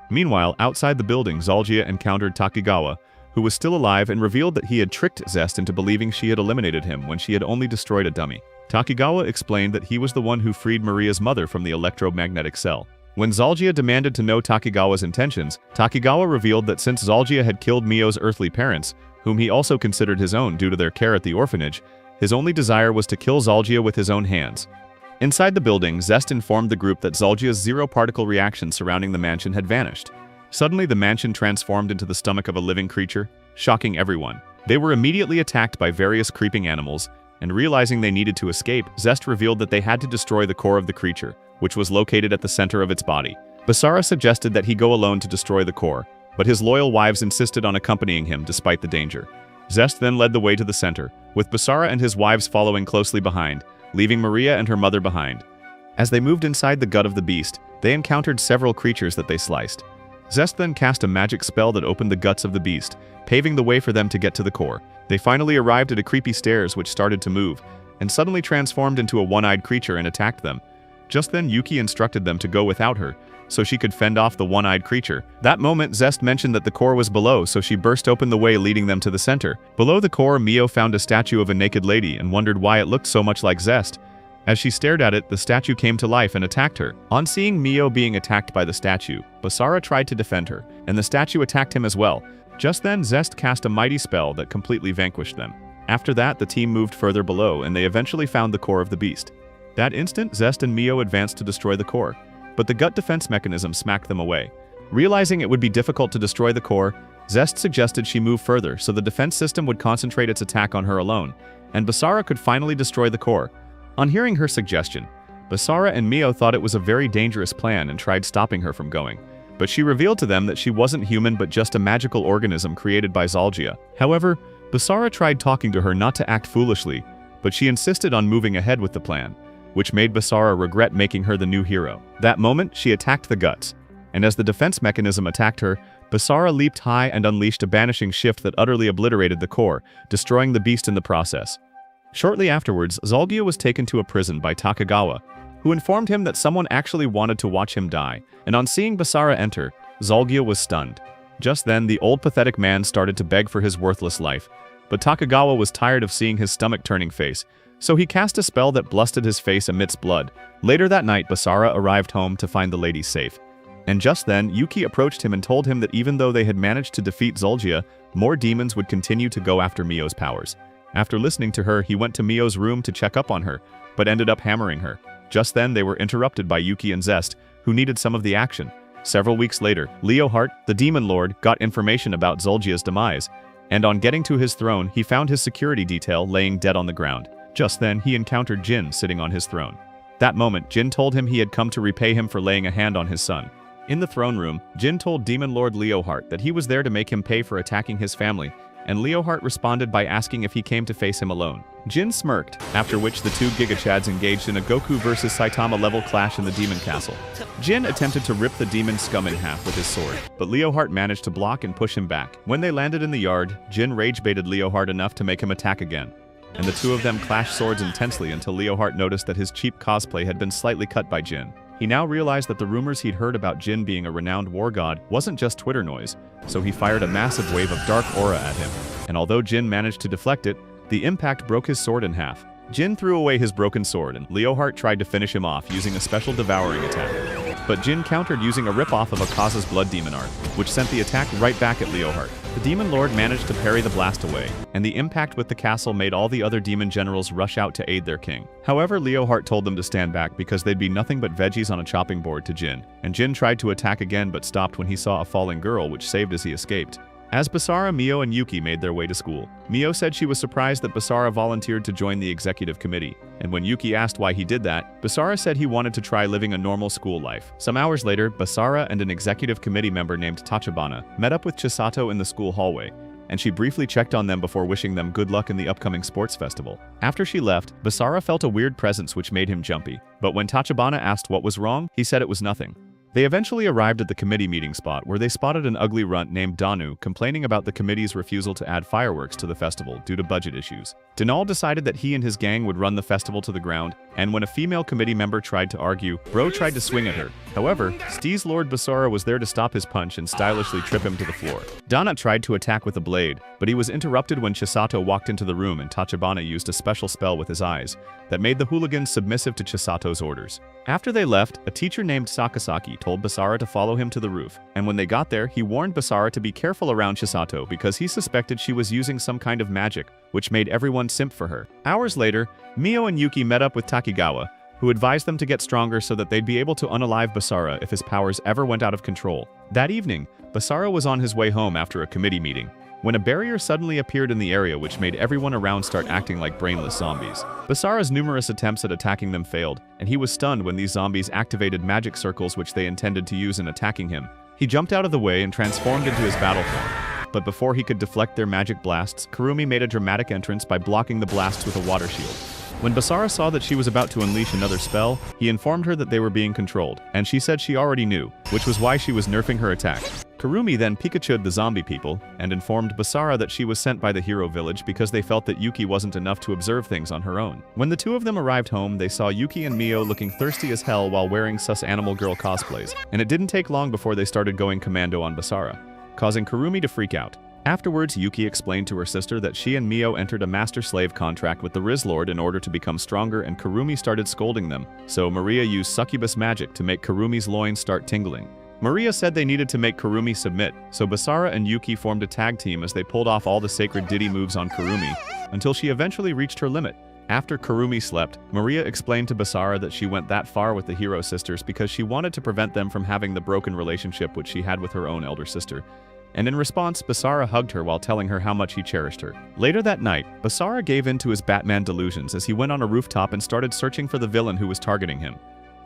Meanwhile, outside the building, Zalgia encountered Takigawa, who was still alive and revealed that he had tricked Zest into believing she had eliminated him when she had only destroyed a dummy. Takigawa explained that he was the one who freed Maria's mother from the electromagnetic cell. When Zalgia demanded to know Takigawa's intentions, Takigawa revealed that since Zalgia had killed Mio's earthly parents, whom he also considered his own due to their care at the orphanage, his only desire was to kill Zalgia with his own hands. Inside the building, Zest informed the group that Zalgia's zero-particle reaction surrounding the mansion had vanished. Suddenly, the mansion transformed into the stomach of a living creature, shocking everyone. They were immediately attacked by various creeping animals, and realizing they needed to escape, Zest revealed that they had to destroy the core of the creature, which was located at the center of its body. Basara suggested that he go alone to destroy the core, but his loyal wives insisted on accompanying him despite the danger. Zest then led the way to the center, with Basara and his wives following closely behind, leaving Maria and her mother behind. As they moved inside the gut of the beast, they encountered several creatures that they sliced. Zest then cast a magic spell that opened the guts of the beast, paving the way for them to get to the core. They finally arrived at a creepy stairs which started to move, and suddenly transformed into a one-eyed creature and attacked them. Just then Yuki instructed them to go without her, so she could fend off the one-eyed creature. That moment, Zest mentioned that the core was below, so she burst open the way leading them to the center. Below the core, Mio found a statue of a naked lady and wondered why it looked so much like Zest. As she stared at it, the statue came to life and attacked her. On seeing Mio being attacked by the statue, Basara tried to defend her, and the statue attacked him as well. Just then, Zest cast a mighty spell that completely vanquished them. After that, the team moved further below, and they eventually found the core of the beast. That instant, Zest and Mio advanced to destroy the core, but the gut defense mechanism smacked them away. Realizing it would be difficult to destroy the core, Zest suggested she move further so the defense system would concentrate its attack on her alone, and Basara could finally destroy the core. On hearing her suggestion, Basara and Mio thought it was a very dangerous plan and tried stopping her from going. But she revealed to them that she wasn't human but just a magical organism created by Zalgia. However, Basara tried talking to her not to act foolishly, but she insisted on moving ahead with the plan, which made Basara regret making her the new hero. That moment, she attacked the guts, and as the defense mechanism attacked her, Basara leaped high and unleashed a banishing shift that utterly obliterated the core, destroying the beast in the process. Shortly afterwards, Zalgia was taken to a prison by Takagawa, who informed him that someone actually wanted to watch him die, and on seeing Basara enter, Zalgia was stunned. Just then, the old pathetic man started to beg for his worthless life, but Takagawa was tired of seeing his stomach-turning face, so he cast a spell that blasted his face amidst blood. Later that night, Basara arrived home to find the lady safe. And just then, Yuki approached him and told him that even though they had managed to defeat Zalgia, more demons would continue to go after Mio's powers. After listening to her, he went to Mio's room to check up on her, but ended up hammering her. Just then, they were interrupted by Yuki and Zest, who needed some of the action. Several weeks later, Leohart, the demon lord, got information about Zalgia's demise, and on getting to his throne, he found his security detail laying dead on the ground. Just then, he encountered Jin sitting on his throne. That moment, Jin told him he had come to repay him for laying a hand on his son. In the throne room, Jin told Demon Lord Leohart that he was there to make him pay for attacking his family, and Leohart responded by asking if he came to face him alone. Jin smirked, after which the two Gigachads engaged in a Goku vs Saitama level clash in the demon castle. Jin attempted to rip the demon scum in half with his sword, but Leohart managed to block and push him back. When they landed in the yard, Jin rage-baited Leohart enough to make him attack again, and the two of them clashed swords intensely until Leohart noticed that his cheap cosplay had been slightly cut by Jin. He now realized that the rumors he'd heard about Jin being a renowned war god wasn't just Twitter noise, so he fired a massive wave of dark aura at him. And although Jin managed to deflect it, the impact broke his sword in half. Jin threw away his broken sword, and Leohart tried to finish him off using a special devouring attack. But Jin countered using a rip-off of Akaza's blood demon art, which sent the attack right back at Leohart. The demon lord managed to parry the blast away, and the impact with the castle made all the other demon generals rush out to aid their king. However, Leohart told them to stand back because they'd be nothing but veggies on a chopping board to Jin, and Jin tried to attack again but stopped when he saw a falling girl, which saved as he escaped. As Basara, Mio, and Yuki made their way to school, Mio said she was surprised that Basara volunteered to join the executive committee, and when Yuki asked why he did that, Basara said he wanted to try living a normal school life. Some hours later, Basara and an executive committee member named Tachibana met up with Chisato in the school hallway, and she briefly checked on them before wishing them good luck in the upcoming sports festival. After she left, Basara felt a weird presence which made him jumpy, but when Tachibana asked what was wrong, he said it was nothing. They eventually arrived at the committee meeting spot where they spotted an ugly runt named Danu complaining about the committee's refusal to add fireworks to the festival due to budget issues. Denal decided that he and his gang would run the festival to the ground, and when a female committee member tried to argue, Bro tried to swing at her. However, Stee's Lord Basara was there to stop his punch and stylishly trip him to the floor. Dana tried to attack with a blade, but he was interrupted when Chisato walked into the room and Tachibana used a special spell with his eyes that made the hooligans submissive to Chisato's orders. After they left, a teacher named Sakasaki told Basara to follow him to the roof, and when they got there, he warned Basara to be careful around Chisato because he suspected she was using some kind of magic, which made everyone simp for her. Hours later, Mio and Yuki met up with Takigawa, who advised them to get stronger so that they'd be able to unalive Basara if his powers ever went out of control. That evening, Basara was on his way home after a committee meeting, when a barrier suddenly appeared in the area which made everyone around start acting like brainless zombies. Basara's numerous attempts at attacking them failed, and he was stunned when these zombies activated magic circles which they intended to use in attacking him. He jumped out of the way and transformed into his battle form. But before he could deflect their magic blasts, Kurumi made a dramatic entrance by blocking the blasts with a water shield. When Basara saw that she was about to unleash another spell, he informed her that they were being controlled, and she said she already knew, which was why she was nerfing her attack. Kurumi then Pikacha'd the zombie people, and informed Basara that she was sent by the hero village because they felt that Yuki wasn't enough to observe things on her own. When the two of them arrived home, they saw Yuki and Mio looking thirsty as hell while wearing sus animal girl cosplays, and it didn't take long before they started going commando on Basara, causing Kurumi to freak out. Afterwards, Yuki explained to her sister that she and Mio entered a master-slave contract with the Riz Lord in order to become stronger, and Kurumi started scolding them, so Maria used succubus magic to make Kurumi's loins start tingling. Maria said they needed to make Kurumi submit, so Basara and Yuki formed a tag team as they pulled off all the sacred Diddy moves on Kurumi, until she eventually reached her limit. After Kurumi slept, Maria explained to Basara that she went that far with the hero sisters because she wanted to prevent them from having the broken relationship which she had with her own elder sister. And in response, Basara hugged her while telling her how much he cherished her. Later that night, Basara gave in to his Batman delusions as he went on a rooftop and started searching for the villain who was targeting him.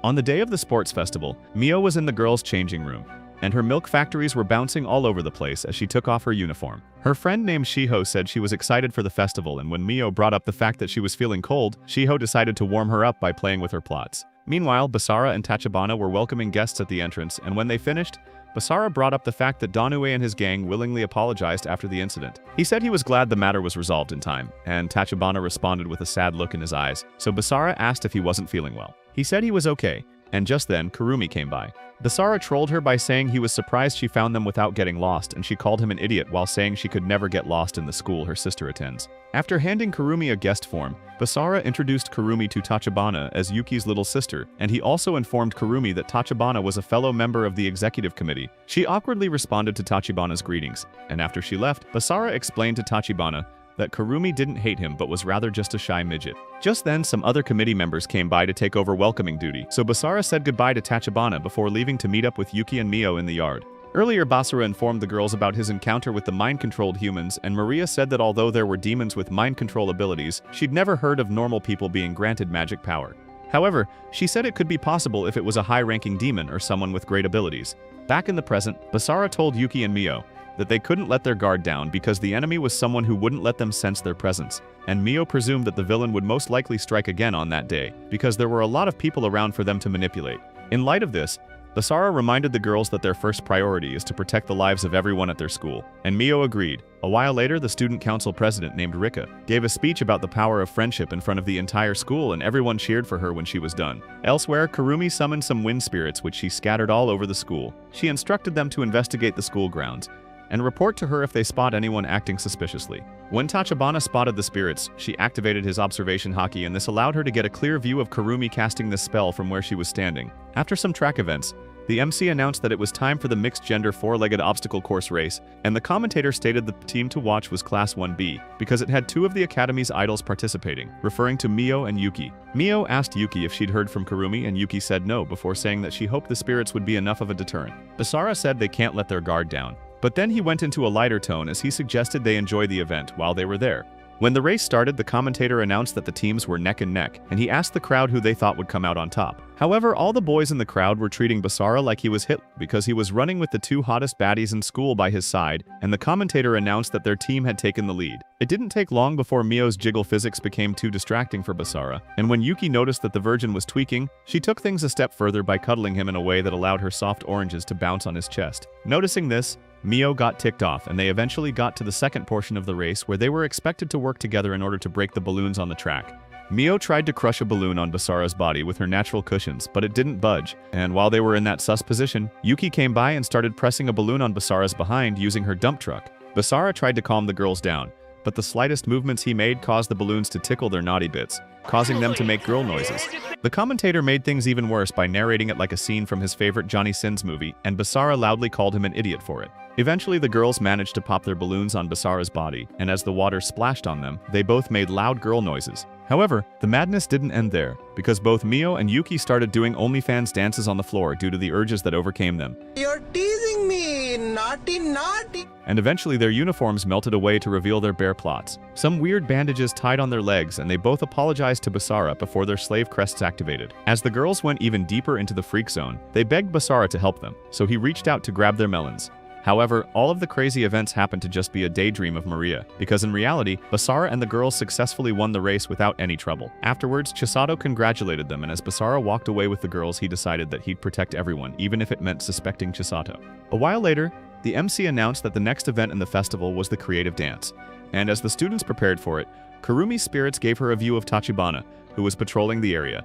On the day of the sports festival, Mio was in the girls' changing room, and her milk factories were bouncing all over the place as she took off her uniform. Her friend named Shiho said she was excited for the festival, and when Mio brought up the fact that she was feeling cold, Shiho decided to warm her up by playing with her plots. Meanwhile, Basara and Tachibana were welcoming guests at the entrance, and when they finished, Basara brought up the fact that Danue and his gang willingly apologized after the incident. He said he was glad the matter was resolved in time, and Tachibana responded with a sad look in his eyes, so Basara asked if he wasn't feeling well. He said he was okay, and just then, Kurumi came by. Basara trolled her by saying he was surprised she found them without getting lost, and she called him an idiot while saying she could never get lost in the school her sister attends. After handing Kurumi a guest form, Basara introduced Kurumi to Tachibana as Yuki's little sister, and he also informed Kurumi that Tachibana was a fellow member of the executive committee. She awkwardly responded to Tachibana's greetings, and after she left, Basara explained to Tachibana that Kurumi didn't hate him but was rather just a shy midget. Just then, some other committee members came by to take over welcoming duty, so Basara said goodbye to Tachibana before leaving to meet up with Yuki and Mio in the yard. Earlier, Basara informed the girls about his encounter with the mind-controlled humans, and Maria said that although there were demons with mind control abilities, she'd never heard of normal people being granted magic power. However, she said it could be possible if it was a high-ranking demon or someone with great abilities. Back in the present, Basara told Yuki and Mio that they couldn't let their guard down because the enemy was someone who wouldn't let them sense their presence, and Mio presumed that the villain would most likely strike again on that day, because there were a lot of people around for them to manipulate. In light of this, Basara reminded the girls that their first priority is to protect the lives of everyone at their school, and Mio agreed. A while later, the student council president named Rika gave a speech about the power of friendship in front of the entire school, and everyone cheered for her when she was done. Elsewhere, Kurumi summoned some wind spirits which she scattered all over the school. She instructed them to investigate the school grounds and report to her if they spot anyone acting suspiciously. When Tachibana spotted the spirits, she activated his observation haki, and this allowed her to get a clear view of Kurumi casting this spell from where she was standing. After some track events, the MC announced that it was time for the mixed-gender four-legged obstacle course race, and the commentator stated the team to watch was Class 1B, because it had two of the Academy's idols participating, referring to Mio and Yuki. Mio asked Yuki if she'd heard from Kurumi, and Yuki said no before saying that she hoped the spirits would be enough of a deterrent. Basara said they can't let their guard down, but then he went into a lighter tone as he suggested they enjoy the event while they were there. When the race started, the commentator announced that the teams were neck and neck, and he asked the crowd who they thought would come out on top. However, all the boys in the crowd were treating Basara like he was Hitler because he was running with the two hottest baddies in school by his side, and the commentator announced that their team had taken the lead. It didn't take long before Mio's jiggle physics became too distracting for Basara, and when Yuki noticed that the Virgin was tweaking, she took things a step further by cuddling him in a way that allowed her soft oranges to bounce on his chest. Noticing this, Mio got ticked off, and they eventually got to the second portion of the race where they were expected to work together in order to break the balloons on the track. Mio tried to crush a balloon on Basara's body with her natural cushions, but it didn't budge, and while they were in that sus position, Yuki came by and started pressing a balloon on Basara's behind using her dump truck. Basara tried to calm the girls down, but the slightest movements he made caused the balloons to tickle their naughty bits, causing them to make girl noises. The commentator made things even worse by narrating it like a scene from his favorite Johnny Sins movie, and Basara loudly called him an idiot for it. Eventually, the girls managed to pop their balloons on Basara's body, and as the water splashed on them, they both made loud girl noises. However, the madness didn't end there, because both Mio and Yuki started doing OnlyFans dances on the floor due to the urges that overcame them. You're teasing me! Naughty, naughty! And eventually their uniforms melted away to reveal their bare plots. Some weird bandages tied on their legs, and they both apologized to Basara before their slave crests activated. As the girls went even deeper into the freak zone, they begged Basara to help them, so he reached out to grab their melons. However, all of the crazy events happened to just be a daydream of Maria, because in reality, Basara and the girls successfully won the race without any trouble. Afterwards, Chisato congratulated them, and as Basara walked away with the girls, he decided that he'd protect everyone, even if it meant suspecting Chisato. A while later, the MC announced that the next event in the festival was the creative dance, and as the students prepared for it, Kurumi's spirits gave her a view of Tachibana, who was patrolling the area.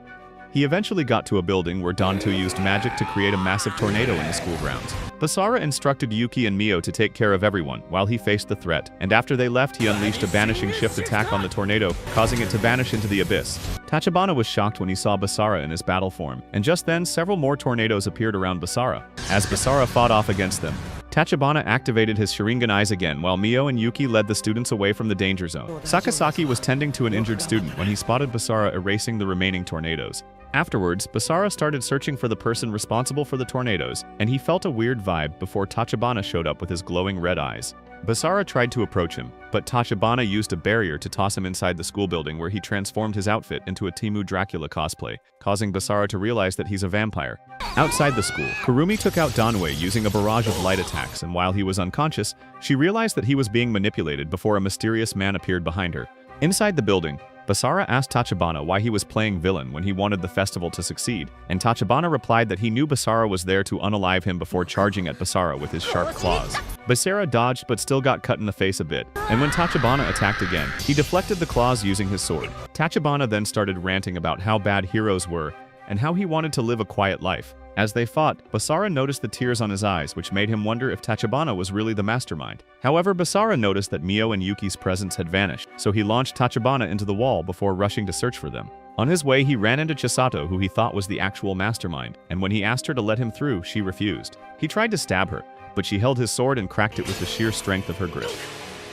He eventually got to a building where Dantu used magic to create a massive tornado in the school grounds. Basara instructed Yuki and Mio to take care of everyone while he faced the threat, and after they left, he unleashed a banishing shift attack on the tornado, causing it to vanish into the abyss. Tachibana was shocked when he saw Basara in his battle form, and just then several more tornadoes appeared around Basara. As Basara fought off against them, Tachibana activated his Sharingan eyes again while Mio and Yuki led the students away from the danger zone. Sakasaki was tending to an injured student when he spotted Basara erasing the remaining tornadoes. Afterwards, Basara started searching for the person responsible for the tornadoes, and he felt a weird vibe before Tachibana showed up with his glowing red eyes. Basara tried to approach him, but Tachibana used a barrier to toss him inside the school building where he transformed his outfit into a Timu Dracula cosplay, causing Basara to realize that he's a vampire. Outside the school, Kurumi took out Danwei using a barrage of light attacks, and while he was unconscious, she realized that he was being manipulated before a mysterious man appeared behind her. Inside the building, Basara asked Tachibana why he was playing villain when he wanted the festival to succeed, and Tachibana replied that he knew Basara was there to unalive him before charging at Basara with his sharp claws. Basara dodged but still got cut in the face a bit, and when Tachibana attacked again, he deflected the claws using his sword. Tachibana then started ranting about how bad heroes were and how he wanted to live a quiet life. As they fought, Basara noticed the tears on his eyes, which made him wonder if Tachibana was really the mastermind. However, Basara noticed that Mio and Yuki's presence had vanished, so he launched Tachibana into the wall before rushing to search for them. On his way, he ran into Chisato, who he thought was the actual mastermind, and when he asked her to let him through, she refused. He tried to stab her, but she held his sword and cracked it with the sheer strength of her grip.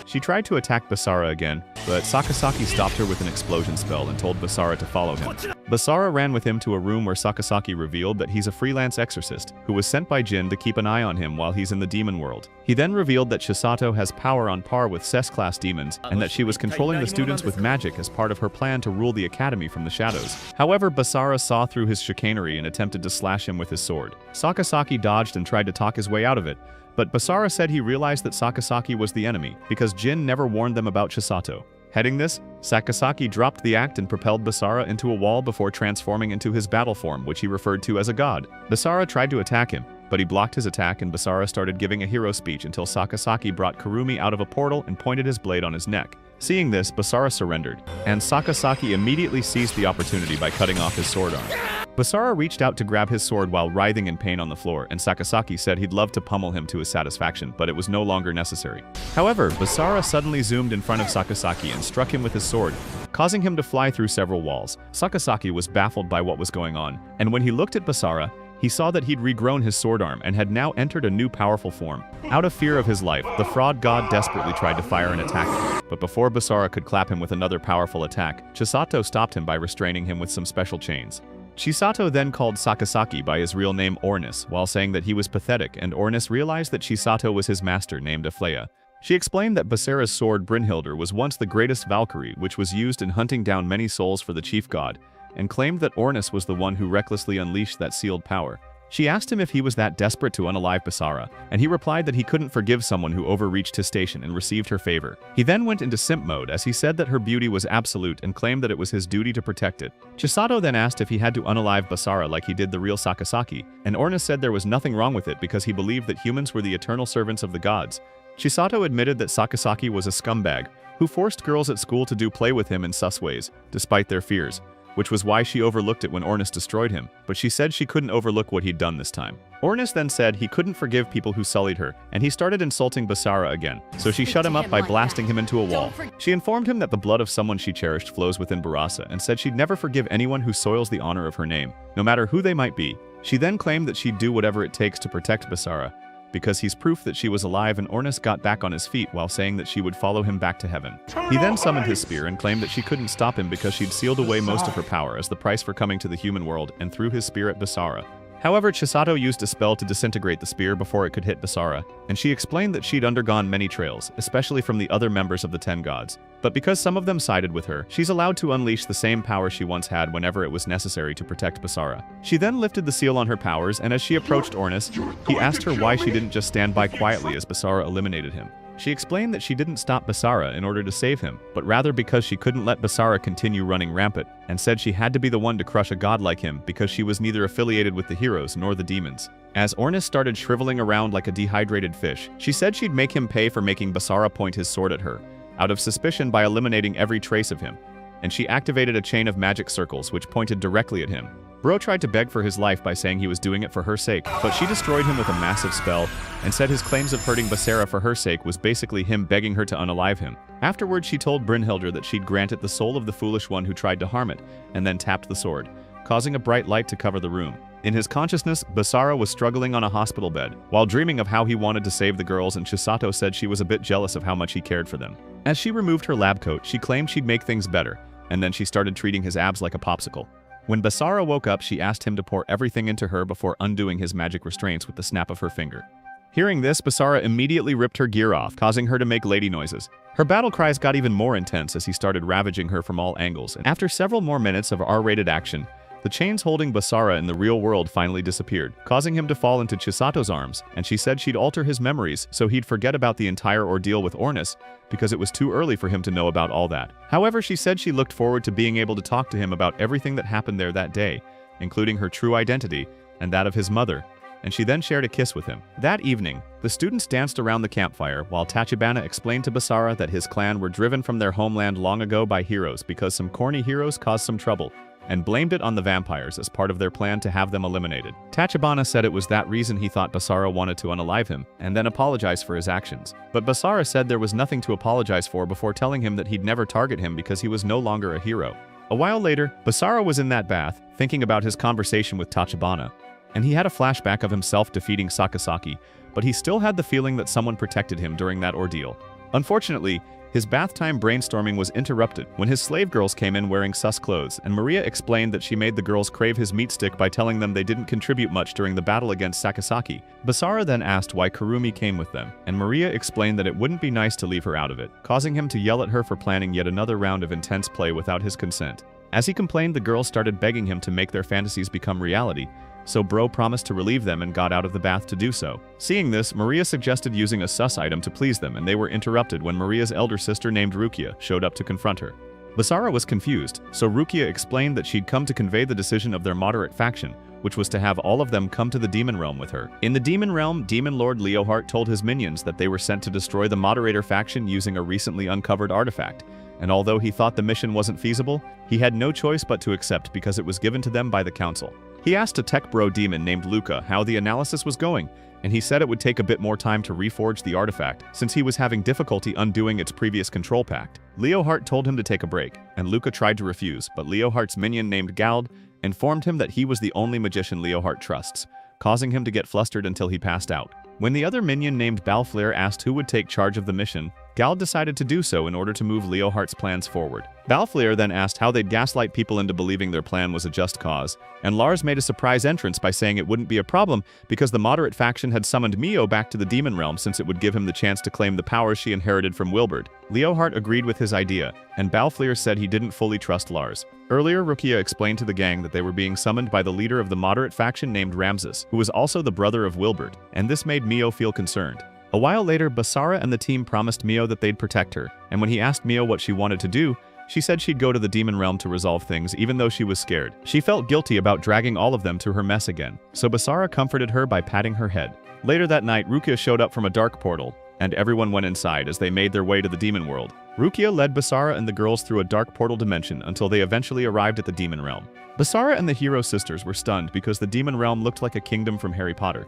She tried to attack Basara again, but Sakasaki stopped her with an explosion spell and told Basara to follow him. Basara ran with him to a room where Sakasaki revealed that he's a freelance exorcist who was sent by Jin to keep an eye on him while he's in the demon world. He then revealed that Chisato has power on par with SES-class demons and that she was controlling the students with magic as part of her plan to rule the academy from the shadows. However, Basara saw through his chicanery and attempted to slash him with his sword. Sakasaki dodged and tried to talk his way out of it, but Basara said he realized that Sakasaki was the enemy because Jin never warned them about Chisato. Heading this, Sakasaki dropped the act and propelled Basara into a wall before transforming into his battle form, which he referred to as a god. Basara tried to attack him, but he blocked his attack and Basara started giving a hero speech until Sakasaki brought Kurumi out of a portal and pointed his blade on his neck. Seeing this, Basara surrendered, and Sakasaki immediately seized the opportunity by cutting off his sword arm. Basara reached out to grab his sword while writhing in pain on the floor, and Sakasaki said he'd love to pummel him to his satisfaction, but it was no longer necessary. However, Basara suddenly zoomed in front of Sakasaki and struck him with his sword, causing him to fly through several walls. Sakasaki was baffled by what was going on, and when he looked at Basara, he saw that he'd regrown his sword arm and had now entered a new powerful form. Out of fear of his life, the fraud god desperately tried to fire an attack at him, but before Basara could clap him with another powerful attack, Chisato stopped him by restraining him with some special chains. Chisato then called Sakasaki by his real name Ornis, while saying that he was pathetic, and Ornis realized that Chisato was his master named Afleia. She explained that Basara's sword Brynhildr was once the greatest Valkyrie, which was used in hunting down many souls for the chief god, and claimed that Ornis was the one who recklessly unleashed that sealed power. She asked him if he was that desperate to unalive Basara, and he replied that he couldn't forgive someone who overreached his station and received her favor. He then went into simp mode as he said that her beauty was absolute and claimed that it was his duty to protect it. Chisato then asked if he had to unalive Basara like he did the real Sakasaki, and Ornis said there was nothing wrong with it because he believed that humans were the eternal servants of the gods. Chisato admitted that Sakasaki was a scumbag who forced girls at school to do play with him in sus ways, despite their fears, which was why she overlooked it when Ornis destroyed him, but she said she couldn't overlook what he'd done this time. Ornis then said he couldn't forgive people who sullied her, and he started insulting Basara again, so she shut him up by blasting him into a wall. She informed him that the blood of someone she cherished flows within Barasa, and said she'd never forgive anyone who soils the honor of her name, no matter who they might be. She then claimed that she'd do whatever it takes to protect Basara, because he's proof that she was alive, and Ornis got back on his feet while saying that she would follow him back to heaven. He then summoned his spear and claimed that she couldn't stop him because she'd sealed away most of her power as the price for coming to the human world, and threw his spear at Basara. However, Chisato used a spell to disintegrate the spear before it could hit Basara, and she explained that she'd undergone many trails, especially from the other members of the 10 gods. But because some of them sided with her, she's allowed to unleash the same power she once had whenever it was necessary to protect Basara. She then lifted the seal on her powers, and as she approached Ornis, he asked her why she didn't just stand by quietly as Basara eliminated him. She explained that she didn't stop Basara in order to save him, but rather because she couldn't let Basara continue running rampant, and said she had to be the one to crush a god like him because she was neither affiliated with the heroes nor the demons. As Ornis started shriveling around like a dehydrated fish, she said she'd make him pay for making Basara point his sword at her, out of suspicion by eliminating every trace of him, and she activated a chain of magic circles which pointed directly at him. Bro tried to beg for his life by saying he was doing it for her sake, but she destroyed him with a massive spell and said his claims of hurting Basara for her sake was basically him begging her to unalive him. Afterwards, she told Brynhildr that she'd grant it the soul of the foolish one who tried to harm it, and then tapped the sword, causing a bright light to cover the room. In his consciousness, Basara was struggling on a hospital bed, while dreaming of how he wanted to save the girls, and Chisato said she was a bit jealous of how much he cared for them. As she removed her lab coat, she claimed she'd make things better, and then she started treating his abs like a popsicle. When Basara woke up, she asked him to pour everything into her before undoing his magic restraints with the snap of her finger. Hearing this, Basara immediately ripped her gear off, causing her to make lady noises. Her battle cries got even more intense as he started ravaging her from all angles, and after several more minutes of R-rated action, the chains holding Basara in the real world finally disappeared, causing him to fall into Chisato's arms, and she said she'd alter his memories so he'd forget about the entire ordeal with Ornis because it was too early for him to know about all that. However, she said she looked forward to being able to talk to him about everything that happened there that day, including her true identity and that of his mother, and she then shared a kiss with him. That evening, the students danced around the campfire while Tachibana explained to Basara that his clan were driven from their homeland long ago by heroes because some corny heroes caused some trouble, and blamed it on the vampires as part of their plan to have them eliminated. Tachibana said it was that reason he thought Basara wanted to unalive him, and then apologize for his actions. But Basara said there was nothing to apologize for before telling him that he'd never target him because he was no longer a hero. A while later, Basara was in that bath, thinking about his conversation with Tachibana, and he had a flashback of himself defeating Sakasaki, but he still had the feeling that someone protected him during that ordeal. Unfortunately, his bath time brainstorming was interrupted when his slave girls came in wearing sus clothes, and Maria explained that she made the girls crave his meat stick by telling them they didn't contribute much during the battle against Sakasaki. Basara then asked why Kurumi came with them, and Maria explained that it wouldn't be nice to leave her out of it, causing him to yell at her for planning yet another round of intense play without his consent. As he complained, the girls started begging him to make their fantasies become reality, so Bro promised to relieve them and got out of the bath to do so. Seeing this, Maria suggested using a sus item to please them, and they were interrupted when Maria's elder sister named Rukia showed up to confront her. Basara was confused, so Rukia explained that she'd come to convey the decision of their moderate faction, which was to have all of them come to the Demon Realm with her. In the Demon Realm, Demon Lord Leohart told his minions that they were sent to destroy the Moderator faction using a recently uncovered artifact, and although he thought the mission wasn't feasible, he had no choice but to accept because it was given to them by the council. He asked a tech bro demon named Luca how the analysis was going, and he said it would take a bit more time to reforge the artifact, since he was having difficulty undoing its previous control pact. Leohart told him to take a break, and Luca tried to refuse, but Leohart's minion named Gald informed him that he was the only magician Leohart trusts, causing him to get flustered until he passed out. When the other minion named Balfleer asked who would take charge of the mission, Gald decided to do so in order to move Leohart's plans forward. Balfleer then asked how they'd gaslight people into believing their plan was a just cause, and Lars made a surprise entrance by saying it wouldn't be a problem because the moderate faction had summoned Mio back to the Demon Realm since it would give him the chance to claim the powers she inherited from Wilbert. Leohart agreed with his idea, and Balfleer said he didn't fully trust Lars. Earlier, Rukia explained to the gang that they were being summoned by the leader of the moderate faction named Ramses, who was also the brother of Wilbert, and this made Mio feel concerned. A while later, Basara and the team promised Mio that they'd protect her, and when he asked Mio what she wanted to do, she said she'd go to the Demon Realm to resolve things even though she was scared. She felt guilty about dragging all of them to her mess again, so Basara comforted her by patting her head. Later that night, Rukia showed up from a dark portal, and everyone went inside as they made their way to the Demon World. Rukia led Basara and the girls through a dark portal dimension until they eventually arrived at the Demon Realm. Basara and the hero sisters were stunned because the Demon Realm looked like a kingdom from Harry Potter,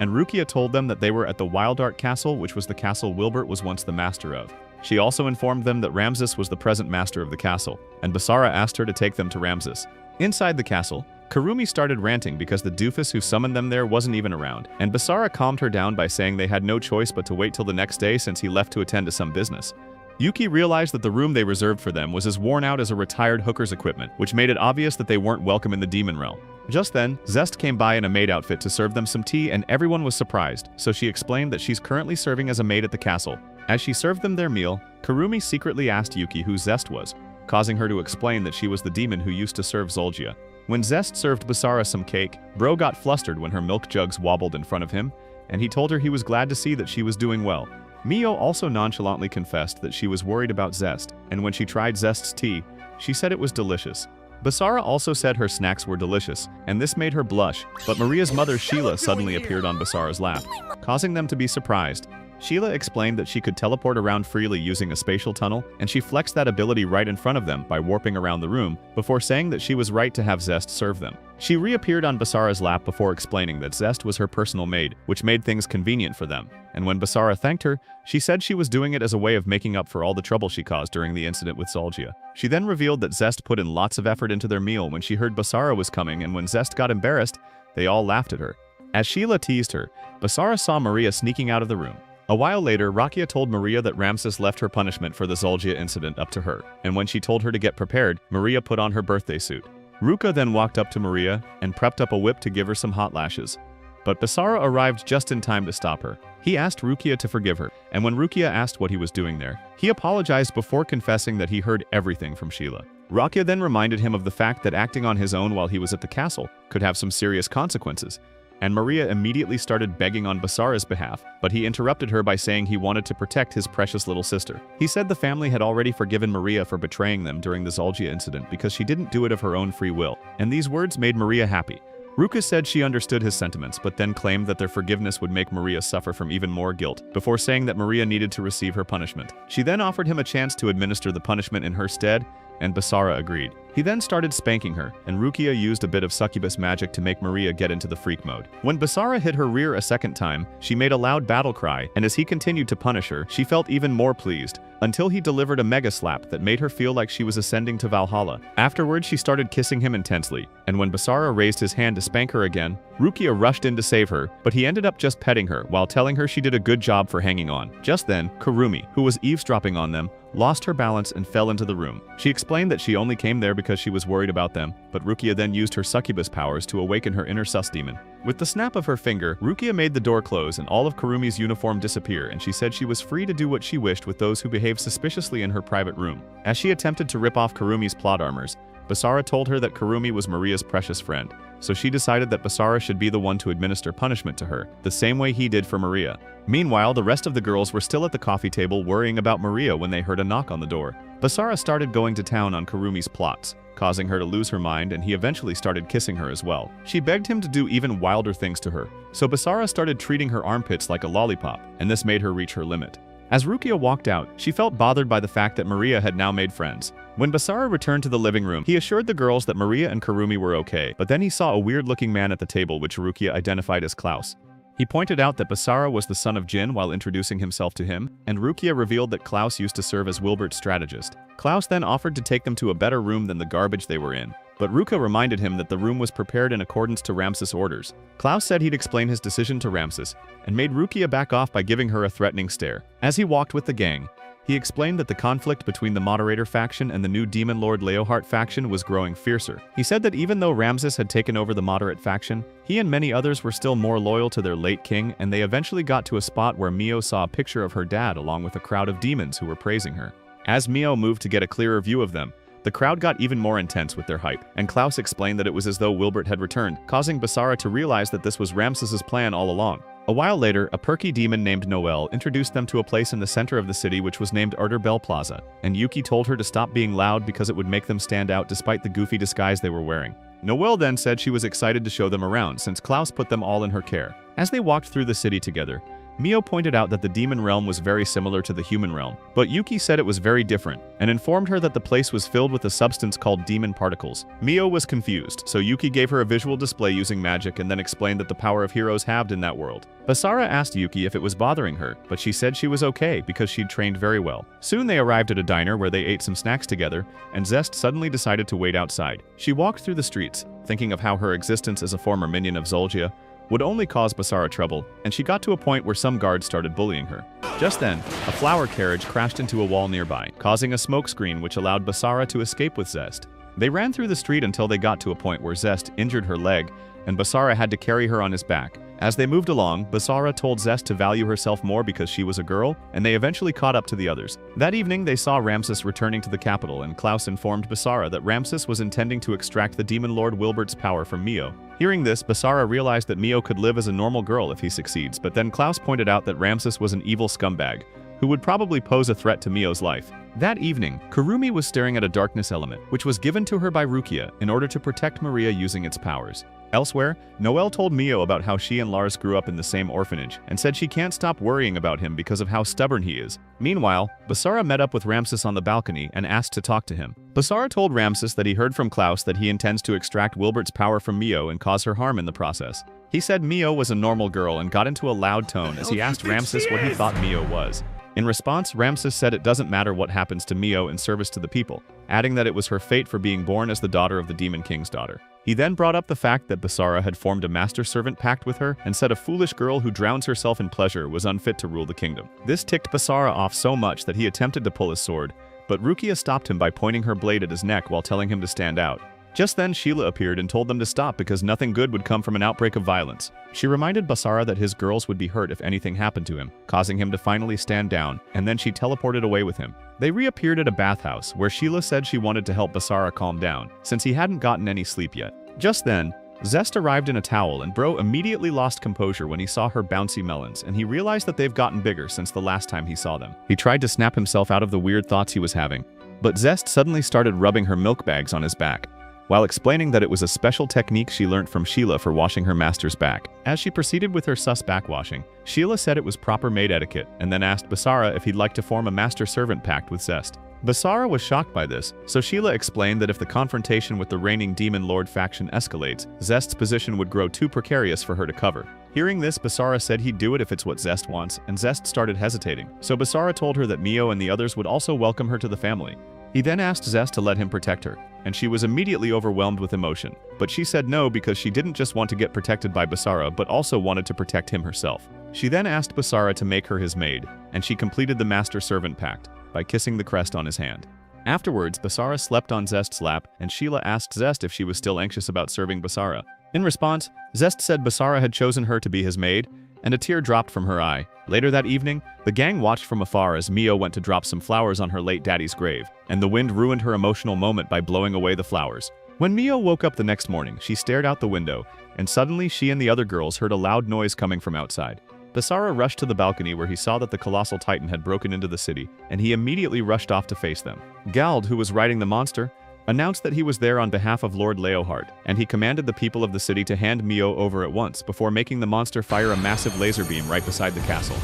and Rukia told them that they were at the Wildart Castle, which was the castle Wilbert was once the master of. She also informed them that Ramses was the present master of the castle, and Basara asked her to take them to Ramses. Inside the castle, Kurumi started ranting because the doofus who summoned them there wasn't even around, and Basara calmed her down by saying they had no choice but to wait till the next day since he left to attend to some business. Yuki realized that the room they reserved for them was as worn out as a retired hooker's equipment, which made it obvious that they weren't welcome in the Demon Realm. Just then, Zest came by in a maid outfit to serve them some tea and everyone was surprised, so she explained that she's currently serving as a maid at the castle. As she served them their meal, Kurumi secretly asked Yuki who Zest was, causing her to explain that she was the demon who used to serve Zul'jin. When Zest served Basara some cake, Bro got flustered when her milk jugs wobbled in front of him, and he told her he was glad to see that she was doing well. Mio also nonchalantly confessed that she was worried about Zest, and when she tried Zest's tea, she said it was delicious. Basara also said her snacks were delicious, and this made her blush, but Maria's mother Sheila suddenly appeared on Basara's lap, causing them to be surprised. Sheila explained that she could teleport around freely using a spatial tunnel, and she flexed that ability right in front of them by warping around the room, before saying that she was right to have Zest serve them. She reappeared on Basara's lap before explaining that Zest was her personal maid, which made things convenient for them. And when Basara thanked her, she said she was doing it as a way of making up for all the trouble she caused during the incident with Zul'jin. She then revealed that Zest put in lots of effort into their meal when she heard Basara was coming, and when Zest got embarrassed, they all laughed at her. As Sheila teased her, Basara saw Maria sneaking out of the room. A while later, Rakia told Maria that Ramses left her punishment for the Zul'jin incident up to her, and when she told her to get prepared, Maria put on her birthday suit. Ruka then walked up to Maria and prepped up a whip to give her some hot lashes. But Basara arrived just in time to stop her. He asked Rukia to forgive her, and when Rukia asked what he was doing there, he apologized before confessing that he heard everything from Sheila. Rakia then reminded him of the fact that acting on his own while he was at the castle could have some serious consequences, and Maria immediately started begging on Basara's behalf, but he interrupted her by saying he wanted to protect his precious little sister. He said the family had already forgiven Maria for betraying them during the Zul'jin incident because she didn't do it of her own free will, and these words made Maria happy. Ruka said she understood his sentiments, but then claimed that their forgiveness would make Maria suffer from even more guilt, before saying that Maria needed to receive her punishment. She then offered him a chance to administer the punishment in her stead, and Basara agreed. He then started spanking her, and Rukia used a bit of succubus magic to make Maria get into the freak mode. When Basara hit her rear a second time, she made a loud battle cry, and as he continued to punish her, she felt even more pleased, until he delivered a mega slap that made her feel like she was ascending to Valhalla. Afterwards, she started kissing him intensely, and when Basara raised his hand to spank her again, Rukia rushed in to save her, but he ended up just petting her while telling her she did a good job for hanging on. Just then, Kurumi, who was eavesdropping on them, lost her balance and fell into the room. She explained that she only came there because she was worried about them, but Rukia then used her succubus powers to awaken her inner sus demon. With the snap of her finger, Rukia made the door close and all of Kurumi's uniform disappear, and she said she was free to do what she wished with those who behaved suspiciously in her private room. As she attempted to rip off Kurumi's plot armors, Basara told her that Kurumi was Maria's precious friend, so she decided that Basara should be the one to administer punishment to her, the same way he did for Maria. Meanwhile, the rest of the girls were still at the coffee table worrying about Maria when they heard a knock on the door. Basara started going to town on Kurumi's plots, causing her to lose her mind, and he eventually started kissing her as well. She begged him to do even wilder things to her, so Basara started treating her armpits like a lollipop, and this made her reach her limit. As Rukia walked out, she felt bothered by the fact that Maria had now made friends. When Basara returned to the living room, he assured the girls that Maria and Kurumi were okay, but then he saw a weird-looking man at the table which Rukia identified as Klaus. He pointed out that Basara was the son of Jin while introducing himself to him, and Rukia revealed that Klaus used to serve as Wilbert's strategist. Klaus then offered to take them to a better room than the garbage they were in, but Ruka reminded him that the room was prepared in accordance to Ramses' orders. Klaus said he'd explain his decision to Ramses, and made Rukia back off by giving her a threatening stare. As he walked with the gang, he explained that the conflict between the Moderator faction and the new Demon Lord Leohart faction was growing fiercer. He said that even though Ramses had taken over the Moderate faction, he and many others were still more loyal to their late king, and they eventually got to a spot where Mio saw a picture of her dad along with a crowd of demons who were praising her. As Mio moved to get a clearer view of them, the crowd got even more intense with their hype, and Klaus explained that it was as though Wilbert had returned, causing Basara to realize that this was Ramses' plan all along. A while later, a perky demon named Noelle introduced them to a place in the center of the city which was named Arter Bell Plaza, and Yuki told her to stop being loud because it would make them stand out despite the goofy disguise they were wearing. Noelle then said she was excited to show them around since Klaus put them all in her care. As they walked through the city together, Mio pointed out that the demon realm was very similar to the human realm, but Yuki said it was very different, and informed her that the place was filled with a substance called demon particles. Mio was confused, so Yuki gave her a visual display using magic and then explained that the power of heroes halved in that world. Basara asked Yuki if it was bothering her, but she said she was okay because she'd trained very well. Soon they arrived at a diner where they ate some snacks together, and Zest suddenly decided to wait outside. She walked through the streets, thinking of how her existence as a former minion of Zul'jin would only cause Basara trouble, and she got to a point where some guards started bullying her. Just then, a flower carriage crashed into a wall nearby, causing a smoke screen which allowed Basara to escape with Zest. They ran through the street until they got to a point where Zest injured her leg, and Basara had to carry her on his back. As they moved along, Basara told Zest to value herself more because she was a girl, and they eventually caught up to the others. That evening, they saw Ramses returning to the capital, and Klaus informed Basara that Ramses was intending to extract the demon lord Wilbert's power from Mio. Hearing this, Basara realized that Mio could live as a normal girl if he succeeds, but then Klaus pointed out that Ramses was an evil scumbag, who would probably pose a threat to Mio's life. That evening, Kurumi was staring at a darkness element, which was given to her by Rukia in order to protect Maria using its powers. Elsewhere, Noelle told Mio about how she and Lars grew up in the same orphanage, and said she can't stop worrying about him because of how stubborn he is. Meanwhile, Basara met up with Ramses on the balcony and asked to talk to him. Basara told Ramses that he heard from Klaus that he intends to extract Wilbert's power from Mio and cause her harm in the process. He said Mio was a normal girl and got into a loud tone as he asked Ramses what he thought Mio was. In response, Ramses said it doesn't matter what happens to Mio in service to the people, adding that it was her fate for being born as the daughter of the Demon King's daughter. He then brought up the fact that Basara had formed a master-servant pact with her and said a foolish girl who drowns herself in pleasure was unfit to rule the kingdom. This ticked Basara off so much that he attempted to pull his sword, but Rukia stopped him by pointing her blade at his neck while telling him to stand out. Just then, Sheila appeared and told them to stop because nothing good would come from an outbreak of violence. She reminded Basara that his girls would be hurt if anything happened to him, causing him to finally stand down, and then she teleported away with him. They reappeared at a bathhouse, where Sheila said she wanted to help Basara calm down, since he hadn't gotten any sleep yet. Just then, Zest arrived in a towel, and Bro immediately lost composure when he saw her bouncy melons, and he realized that they've gotten bigger since the last time he saw them. He tried to snap himself out of the weird thoughts he was having, but Zest suddenly started rubbing her milk bags on his back, while explaining that it was a special technique she learnt from Sheila for washing her master's back. As she proceeded with her sus backwashing, Sheila said it was proper maid etiquette, and then asked Basara if he'd like to form a master-servant pact with Zest. Basara was shocked by this, so Sheila explained that if the confrontation with the reigning Demon Lord faction escalates, Zest's position would grow too precarious for her to cover. Hearing this, Basara said he'd do it if it's what Zest wants, and Zest started hesitating, so Basara told her that Mio and the others would also welcome her to the family. He then asked Zest to let him protect her, and she was immediately overwhelmed with emotion. But she said no because she didn't just want to get protected by Basara but also wanted to protect him herself. She then asked Basara to make her his maid, and she completed the master-servant pact by kissing the crest on his hand. Afterwards, Basara slept on Zest's lap, and Sheila asked Zest if she was still anxious about serving Basara. In response, Zest said Basara had chosen her to be his maid, and a tear dropped from her eye. Later that evening, the gang watched from afar as Mio went to drop some flowers on her late daddy's grave, and the wind ruined her emotional moment by blowing away the flowers. When Mio woke up the next morning, she stared out the window, and suddenly she and the other girls heard a loud noise coming from outside. Basara rushed to the balcony where he saw that the colossal titan had broken into the city, and he immediately rushed off to face them. Gald, who was riding the monster, announced that he was there on behalf of Lord Leohart, and he commanded the people of the city to hand Mio over at once before making the monster fire a massive laser beam right beside the castle.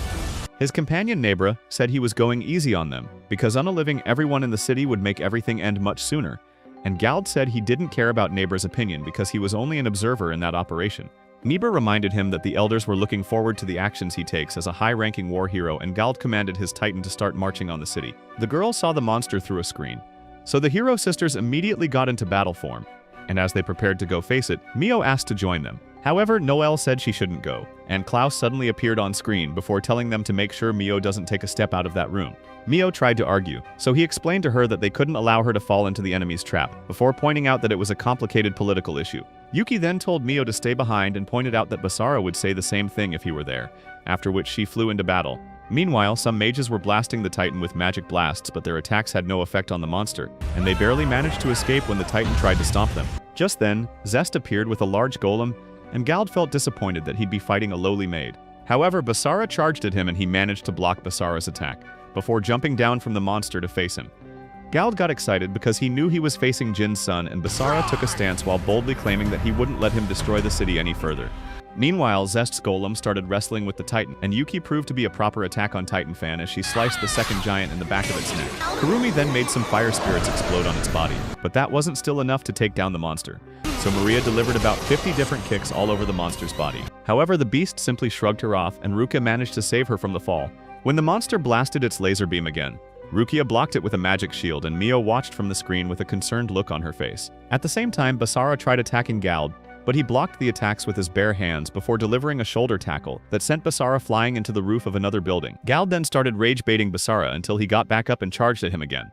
His companion Nebra said he was going easy on them, because unaliving everyone in the city would make everything end much sooner, and Gald said he didn't care about Nebra's opinion because he was only an observer in that operation. Nebra reminded him that the elders were looking forward to the actions he takes as a high-ranking war hero, and Gald commanded his titan to start marching on the city. The girl saw the monster through a screen, so the hero sisters immediately got into battle form, and as they prepared to go face it, Mio asked to join them. However, Noelle said she shouldn't go, and Klaus suddenly appeared on screen before telling them to make sure Mio doesn't take a step out of that room. Mio tried to argue, so he explained to her that they couldn't allow her to fall into the enemy's trap, before pointing out that it was a complicated political issue. Yuki then told Mio to stay behind and pointed out that Basara would say the same thing if he were there, after which she flew into battle. Meanwhile, some mages were blasting the Titan with magic blasts, but their attacks had no effect on the monster, and they barely managed to escape when the Titan tried to stomp them. Just then, Zest appeared with a large golem, and Gald felt disappointed that he'd be fighting a lowly maid. However, Basara charged at him and he managed to block Basara's attack, before jumping down from the monster to face him. Gald got excited because he knew he was facing Jin's son, and Basara took a stance while boldly claiming that he wouldn't let him destroy the city any further. Meanwhile, Zest's golem started wrestling with the Titan, and Yuki proved to be a proper attack on Titan fan as she sliced the second giant in the back of its neck. Kurumi then made some fire spirits explode on its body, but that wasn't still enough to take down the monster, so Maria delivered about 50 different kicks all over the monster's body. However, the beast simply shrugged her off, and Rukia managed to save her from the fall. When the monster blasted its laser beam again, Rukia blocked it with a magic shield, and Mio watched from the screen with a concerned look on her face. At the same time, Basara tried attacking Gald, but he blocked the attacks with his bare hands before delivering a shoulder tackle that sent Basara flying into the roof of another building. Gald then started rage-baiting Basara until he got back up and charged at him again.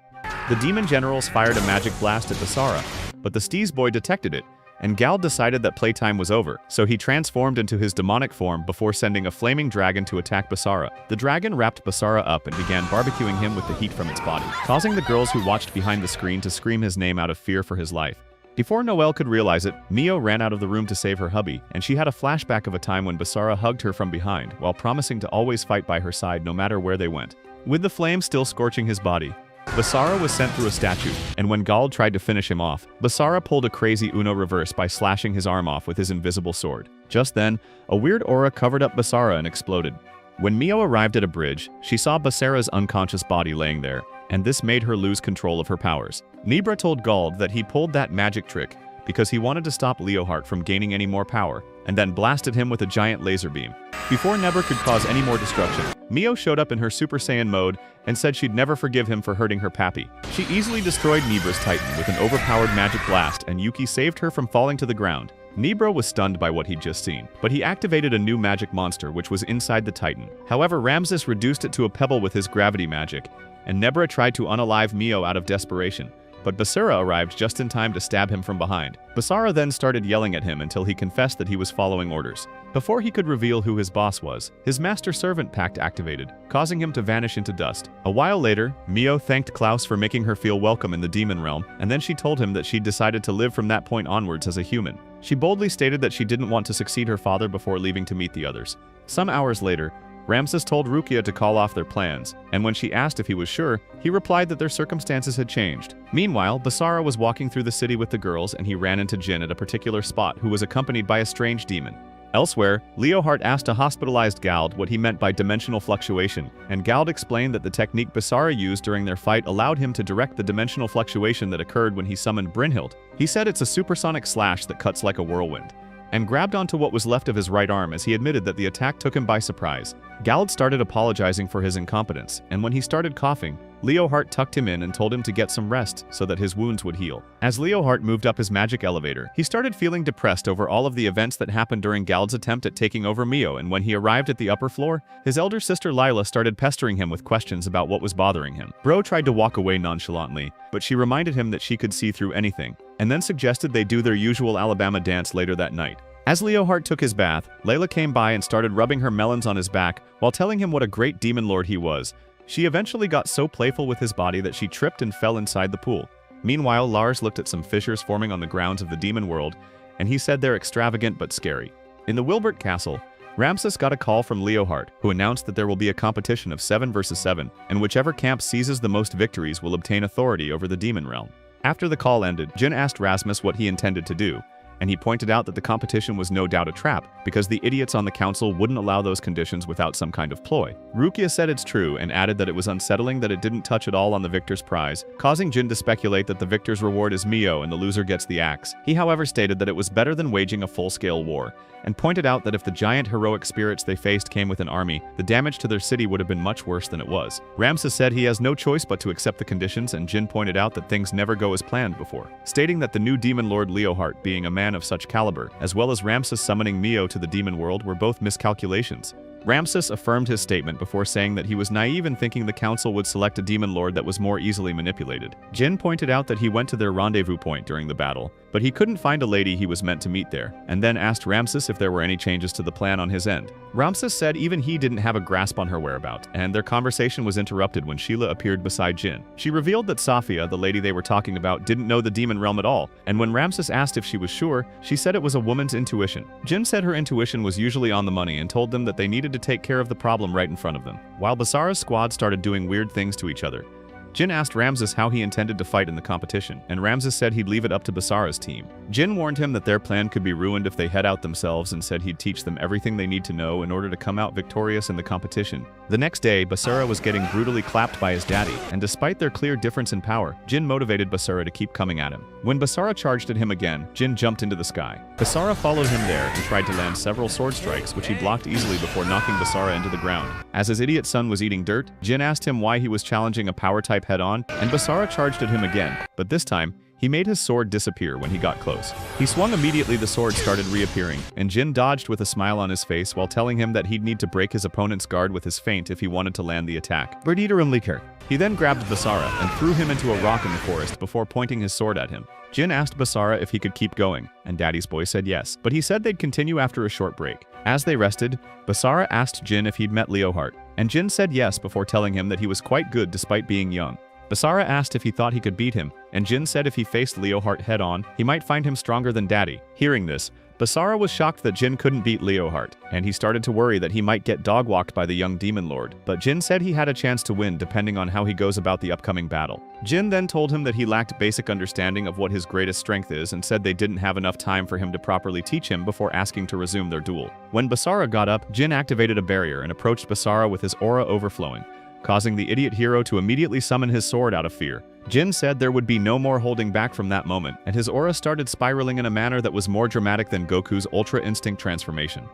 The demon generals fired a magic blast at Basara, but the Steez boy detected it, and Gald decided that playtime was over, so he transformed into his demonic form before sending a flaming dragon to attack Basara. The dragon wrapped Basara up and began barbecuing him with the heat from its body, causing the girls who watched behind the screen to scream his name out of fear for his life. Before Noelle could realize it, Mio ran out of the room to save her hubby, and she had a flashback of a time when Basara hugged her from behind, while promising to always fight by her side no matter where they went. With the flame still scorching his body, Basara was sent through a statue, and when Gald tried to finish him off, Basara pulled a crazy Uno reverse by slashing his arm off with his invisible sword. Just then, a weird aura covered up Basara and exploded. When Mio arrived at a bridge, she saw Basara's unconscious body laying there, and this made her lose control of her powers. Nebra told Gald that he pulled that magic trick because he wanted to stop Leohart from gaining any more power, and then blasted him with a giant laser beam. Before Nebra could cause any more destruction, Mio showed up in her Super Saiyan mode and said she'd never forgive him for hurting her pappy. She easily destroyed Nebra's Titan with an overpowered magic blast, and Yuki saved her from falling to the ground. Nebra was stunned by what he'd just seen, but he activated a new magic monster which was inside the Titan. However, Ramses reduced it to a pebble with his gravity magic, and Nebra tried to unalive Mio out of desperation. But Basara arrived just in time to stab him from behind. Basara then started yelling at him until he confessed that he was following orders. Before he could reveal who his boss was, his master-servant pact activated, causing him to vanish into dust. A while later, Mio thanked Klaus for making her feel welcome in the demon realm, and then she told him that she'd decided to live from that point onwards as a human. She boldly stated that she didn't want to succeed her father before leaving to meet the others. Some hours later, Ramses told Rukia to call off their plans, and when she asked if he was sure, he replied that their circumstances had changed. Meanwhile, Basara was walking through the city with the girls, and he ran into Jin at a particular spot, who was accompanied by a strange demon. Elsewhere, Leohart asked a hospitalized Gald what he meant by dimensional fluctuation, and Gald explained that the technique Basara used during their fight allowed him to direct the dimensional fluctuation that occurred when he summoned Brynhild. He said it's a supersonic slash that cuts like a whirlwind, and grabbed onto what was left of his right arm as he admitted that the attack took him by surprise. Gald started apologizing for his incompetence, and when he started coughing, Leohart tucked him in and told him to get some rest so that his wounds would heal. As Leohart moved up his magic elevator, he started feeling depressed over all of the events that happened during Gald's attempt at taking over Mio, and when he arrived at the upper floor, his elder sister Lila started pestering him with questions about what was bothering him. Bro tried to walk away nonchalantly, but she reminded him that she could see through anything, and then suggested they do their usual Alabama dance later that night. As Leohart took his bath, Layla came by and started rubbing her melons on his back while telling him what a great demon lord he was. She eventually got so playful with his body that she tripped and fell inside the pool. Meanwhile, Lars looked at some fissures forming on the grounds of the demon world, and he said they're extravagant but scary. In the Wilbert Castle, Ramses got a call from Leohart, who announced that there will be a competition of 7 versus 7, and whichever camp seizes the most victories will obtain authority over the demon realm. After the call ended, Jin asked Rasmus what he intended to do, and he pointed out that the competition was no doubt a trap, because the idiots on the council wouldn't allow those conditions without some kind of ploy. Rukia said it's true and added that it was unsettling that it didn't touch at all on the victor's prize, causing Jin to speculate that the victor's reward is Mio and the loser gets the axe. He however stated that it was better than waging a full-scale war, and pointed out that if the giant heroic spirits they faced came with an army, the damage to their city would have been much worse than it was. Ramses said he has no choice but to accept the conditions, and Jin pointed out that things never go as planned before, stating that the new demon lord Leohart being a man of such caliber, as well as Ramses summoning Mio to the demon world were both miscalculations. Ramses affirmed his statement before saying that he was naive in thinking the council would select a demon lord that was more easily manipulated. Jin pointed out that he went to their rendezvous point during the battle, but he couldn't find a lady he was meant to meet there, and then asked Ramses if there were any changes to the plan on his end. Ramses said even he didn't have a grasp on her whereabouts, and their conversation was interrupted when Sheila appeared beside Jin. She revealed that Safia, the lady they were talking about, didn't know the demon realm at all, and when Ramses asked if she was sure, she said it was a woman's intuition. Jin said her intuition was usually on the money and told them that they needed to take care of the problem right in front of them. While Basara's squad started doing weird things to each other, Jin asked Ramses how he intended to fight in the competition, and Ramses said he'd leave it up to Basara's team. Jin warned him that their plan could be ruined if they head out themselves and said he'd teach them everything they need to know in order to come out victorious in the competition. The next day, Basara was getting brutally clapped by his daddy, and despite their clear difference in power, Jin motivated Basara to keep coming at him. When Basara charged at him again, Jin jumped into the sky. Basara followed him there and tried to land several sword strikes, which he blocked easily before knocking Basara into the ground. As his idiot son was eating dirt, Jin asked him why he was challenging a power type head-on, and Basara charged at him again, but this time, he made his sword disappear when he got close. He swung immediately, the sword started reappearing, and Jin dodged with a smile on his face while telling him that he'd need to break his opponent's guard with his feint if he wanted to land the attack. Berditarum Liker. He then grabbed Basara and threw him into a rock in the forest before pointing his sword at him. Jin asked Basara if he could keep going, and Daddy's boy said yes, but he said they'd continue after a short break. As they rested, Basara asked Jin if he'd met Leohart, and Jin said yes before telling him that he was quite good despite being young. Basara asked if he thought he could beat him, and Jin said if he faced Leohart head-on, he might find him stronger than Daddy. Hearing this, Basara was shocked that Jin couldn't beat Leohart, and he started to worry that he might get dog-walked by the young demon lord, but Jin said he had a chance to win depending on how he goes about the upcoming battle. Jin then told him that he lacked basic understanding of what his greatest strength is and said they didn't have enough time for him to properly teach him before asking to resume their duel. When Basara got up, Jin activated a barrier and approached Basara with his aura overflowing, causing the idiot hero to immediately summon his sword out of fear. Jin said there would be no more holding back from that moment, and his aura started spiraling in a manner that was more dramatic than Goku's Ultra Instinct transformation.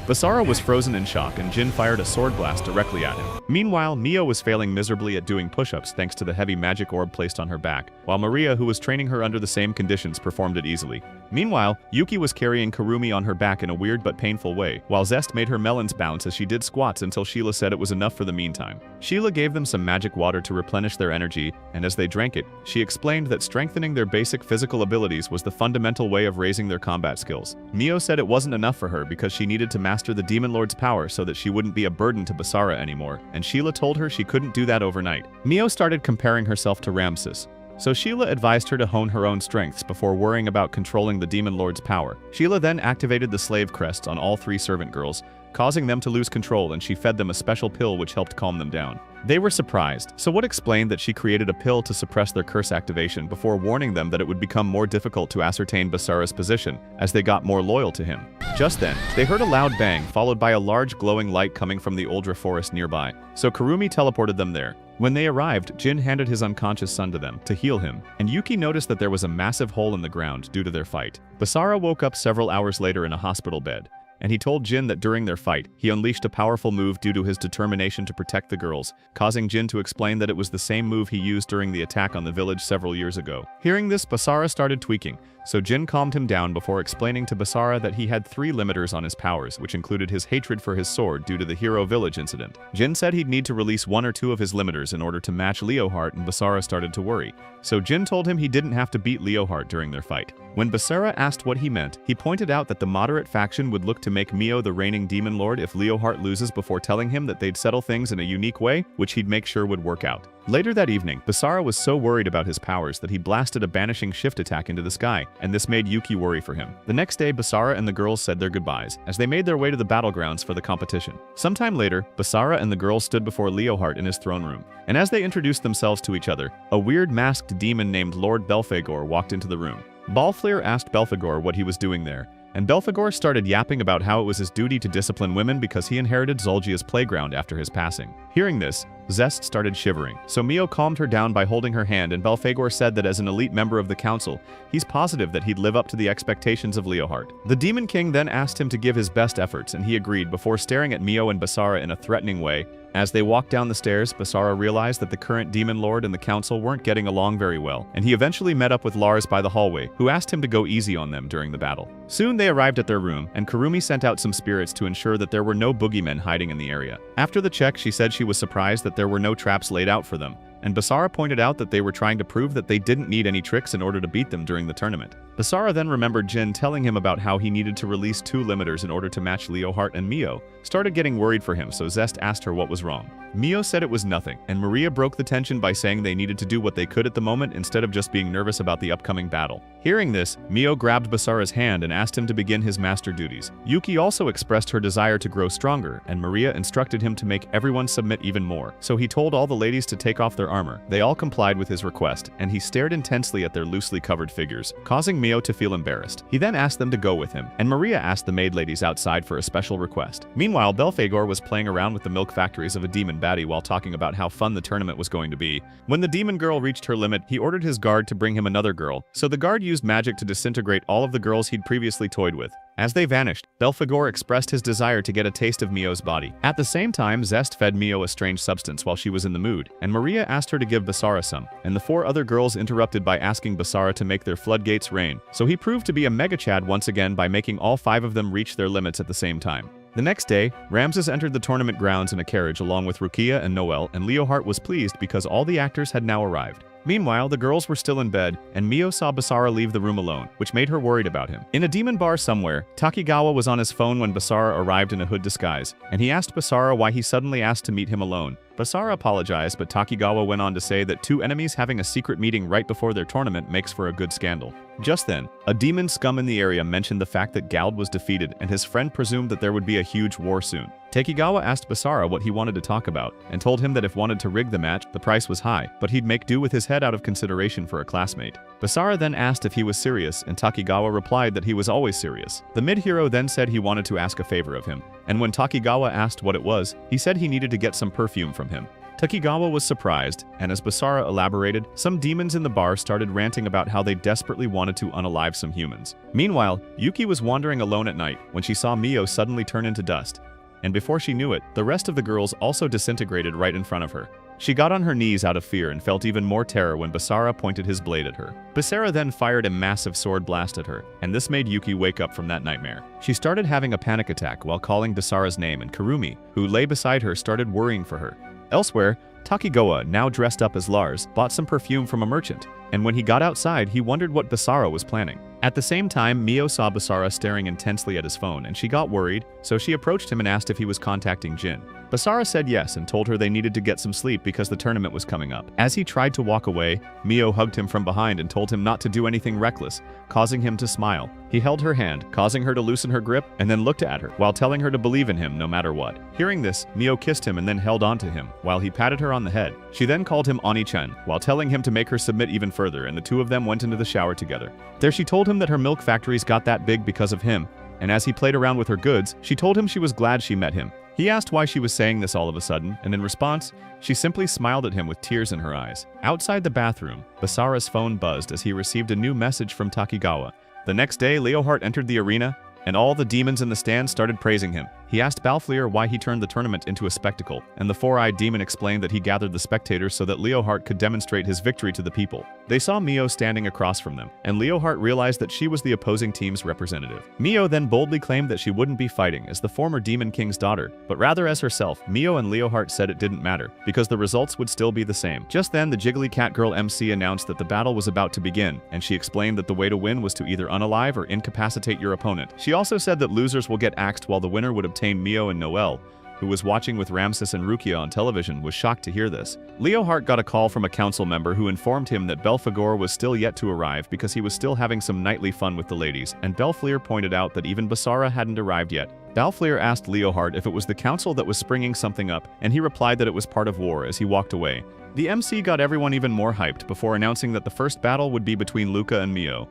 Basara was frozen in shock and Jin fired a sword blast directly at him. Meanwhile, Mio was failing miserably at doing push-ups thanks to the heavy magic orb placed on her back, while Maria, who was training her under the same conditions, performed it easily. Meanwhile, Yuki was carrying Kurumi on her back in a weird but painful way, while Zest made her melons bounce as she did squats until Sheila said it was enough for the meantime. Sheila gave them some magic water to replenish their energy, and as they drank it, she explained that strengthening their basic physical abilities was the fundamental way of raising their combat skills. Mio said it wasn't enough for her because she needed to master the Demon Lord's power so that she wouldn't be a burden to Basara anymore, and Sheila told her she couldn't do that overnight. Mio started comparing herself to Ramses, so Sheila advised her to hone her own strengths before worrying about controlling the Demon Lord's power. Sheila then activated the slave crests on all 3 servant girls, causing them to lose control, and she fed them a special pill which helped calm them down. They were surprised, so what explained that she created a pill to suppress their curse activation before warning them that it would become more difficult to ascertain Basara's position as they got more loyal to him. Just then, they heard a loud bang followed by a large glowing light coming from the Uldra forest nearby, so Kurumi teleported them there. When they arrived, Jin handed his unconscious son to them to heal him, and Yuki noticed that there was a massive hole in the ground due to their fight. Basara woke up several hours later in a hospital bed, and he told Jin that during their fight, he unleashed a powerful move due to his determination to protect the girls, causing Jin to explain that it was the same move he used during the attack on the village several years ago. Hearing this, Basara started tweaking, so Jin calmed him down before explaining to Basara that he had 3 limiters on his powers, which included his hatred for his sword due to the Hero Village incident. Jin said he'd need to release 1 or 2 of his limiters in order to match Leohart, and Basara started to worry. So Jin told him he didn't have to beat Leohart during their fight. When Basara asked what he meant, he pointed out that the moderate faction would look to make Mio the reigning demon lord if Leohart loses before telling him that they'd settle things in a unique way, which he'd make sure would work out. Later that evening, Basara was so worried about his powers that he blasted a banishing shift attack into the sky, and this made Yuki worry for him. The next day, Basara and the girls said their goodbyes, as they made their way to the battlegrounds for the competition. Sometime later, Basara and the girls stood before Leohart in his throne room, and as they introduced themselves to each other, a weird masked demon named Lord Belphegor walked into the room. Balfleer asked Belphegor what he was doing there, and Belphegor started yapping about how it was his duty to discipline women because he inherited Zulgia's playground after his passing. Hearing this, Zest started shivering, so Mio calmed her down by holding her hand, and Belphegor said that as an elite member of the council, he's positive that he'd live up to the expectations of Leohart. The Demon King then asked him to give his best efforts, and he agreed before staring at Mio and Basara in a threatening way. As they walked down the stairs, Basara realized that the current Demon Lord and the council weren't getting along very well, and he eventually met up with Lars by the hallway, who asked him to go easy on them during the battle. Soon they arrived at their room, and Kurumi sent out some spirits to ensure that there were no boogeymen hiding in the area. After the check, she said she was surprised that there were no traps laid out for them, and Basara pointed out that they were trying to prove that they didn't need any tricks in order to beat them during the tournament. Basara then remembered Jin telling him about how he needed to release 2 limiters in order to match Leohart, and Mio started getting worried for him, so Zest asked her what was wrong. Mio said it was nothing, and Maria broke the tension by saying they needed to do what they could at the moment instead of just being nervous about the upcoming battle. Hearing this, Mio grabbed Basara's hand and asked him to begin his master duties. Yuki also expressed her desire to grow stronger, and Maria instructed him to make everyone submit even more, so he told all the ladies to take off their armor. They all complied with his request, and he stared intensely at their loosely covered figures, causing Mio to feel embarrassed. He then asked them to go with him, and Maria asked the maid ladies outside for a special request. Meanwhile, Belphegor was playing around with the milk factories of a demon baddie while talking about how fun the tournament was going to be. When the demon girl reached her limit, he ordered his guard to bring him another girl, so the guard used magic to disintegrate all of the girls he'd previously toyed with. As they vanished, Belphegor expressed his desire to get a taste of Mio's body. At the same time, Zest fed Mio a strange substance while she was in the mood, and Maria asked her to give Basara some, and the 4 other girls interrupted by asking Basara to make their floodgates rain, so he proved to be a Mega Chad once again by making all 5 of them reach their limits at the same time. The next day, Ramses entered the tournament grounds in a carriage along with Rukia and Noel, and Leohart was pleased because all the actors had now arrived. Meanwhile, the girls were still in bed, and Mio saw Basara leave the room alone, which made her worried about him. In a demon bar somewhere, Takigawa was on his phone when Basara arrived in a hood disguise, and he asked Basara why he suddenly asked to meet him alone. Basara apologized, but Takigawa went on to say that two enemies having a secret meeting right before their tournament makes for a good scandal. Just then, a demon scum in the area mentioned the fact that Gald was defeated, and his friend presumed that there would be a huge war soon. Takigawa asked Basara what he wanted to talk about, and told him that if wanted to rig the match, the price was high, but he'd make do with his head out of consideration for a classmate. Basara then asked if he was serious, and Takigawa replied that he was always serious. The mid-hero then said he wanted to ask a favor of him, and when Takigawa asked what it was, he said he needed to get some perfume from him. Takigawa was surprised, and as Basara elaborated, some demons in the bar started ranting about how they desperately wanted to unalive some humans. Meanwhile, Yuki was wandering alone at night when she saw Mio suddenly turn into dust. And before she knew it, the rest of the girls also disintegrated right in front of her. She got on her knees out of fear and felt even more terror when Basara pointed his blade at her. Basara then fired a massive sword blast at her, and this made Yuki wake up from that nightmare. She started having a panic attack while calling Basara's name, and Kurumi, who lay beside her, started worrying for her. Elsewhere, Takigawa, now dressed up as Lars, bought some perfume from a merchant, and when he got outside, he wondered what Basara was planning. At the same time, Mio saw Basara staring intensely at his phone, and she got worried, so she approached him and asked if he was contacting Jin. Basara said yes and told her they needed to get some sleep because the tournament was coming up. As he tried to walk away, Mio hugged him from behind and told him not to do anything reckless, causing him to smile. He held her hand, causing her to loosen her grip, and then looked at her, while telling her to believe in him no matter what. Hearing this, Mio kissed him and then held on to him, while he patted her on the head. She then called him Oni-chan, while telling him to make her submit even further, and the two of them went into the shower together. There she told him that her milk factories got that big because of him, and as he played around with her goods, she told him she was glad she met him. He asked why she was saying this all of a sudden, and in response, she simply smiled at him with tears in her eyes. Outside the bathroom, Basara's phone buzzed as he received a new message from Takigawa. The next day, Leohart entered the arena, and all the demons in the stand started praising him. He asked Balfleer why he turned the tournament into a spectacle, and the four-eyed demon explained that he gathered the spectators so that Leohart could demonstrate his victory to the people. They saw Mio standing across from them, and Leohart realized that she was the opposing team's representative. Mio then boldly claimed that she wouldn't be fighting as the former Demon King's daughter, but rather as herself. Mio and Leohart said it didn't matter, because the results would still be the same. Just then, the Jiggly Cat Girl MC announced that the battle was about to begin, and she explained that the way to win was to either unalive or incapacitate your opponent. She also said that losers will get axed while the winner would obtain Mio, and Noel, who was watching with Ramses and Rukia on television, was shocked to hear this. Leohart got a call from a council member who informed him that Belphegor was still yet to arrive because he was still having some nightly fun with the ladies, and Belfleer pointed out that even Basara hadn't arrived yet. Balfleer asked Leohart if it was the council that was springing something up, and he replied that it was part of war as he walked away. The MC got everyone even more hyped before announcing that the first battle would be between Luca and Mio.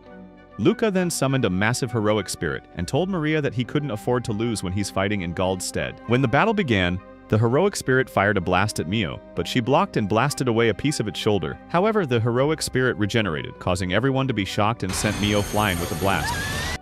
Luca then summoned a massive heroic spirit and told Maria that he couldn't afford to lose when he's fighting in Gald's stead. When the battle began, the heroic spirit fired a blast at Mio, but she blocked and blasted away a piece of its shoulder. However, the heroic spirit regenerated, causing everyone to be shocked and sent Mio flying with a blast.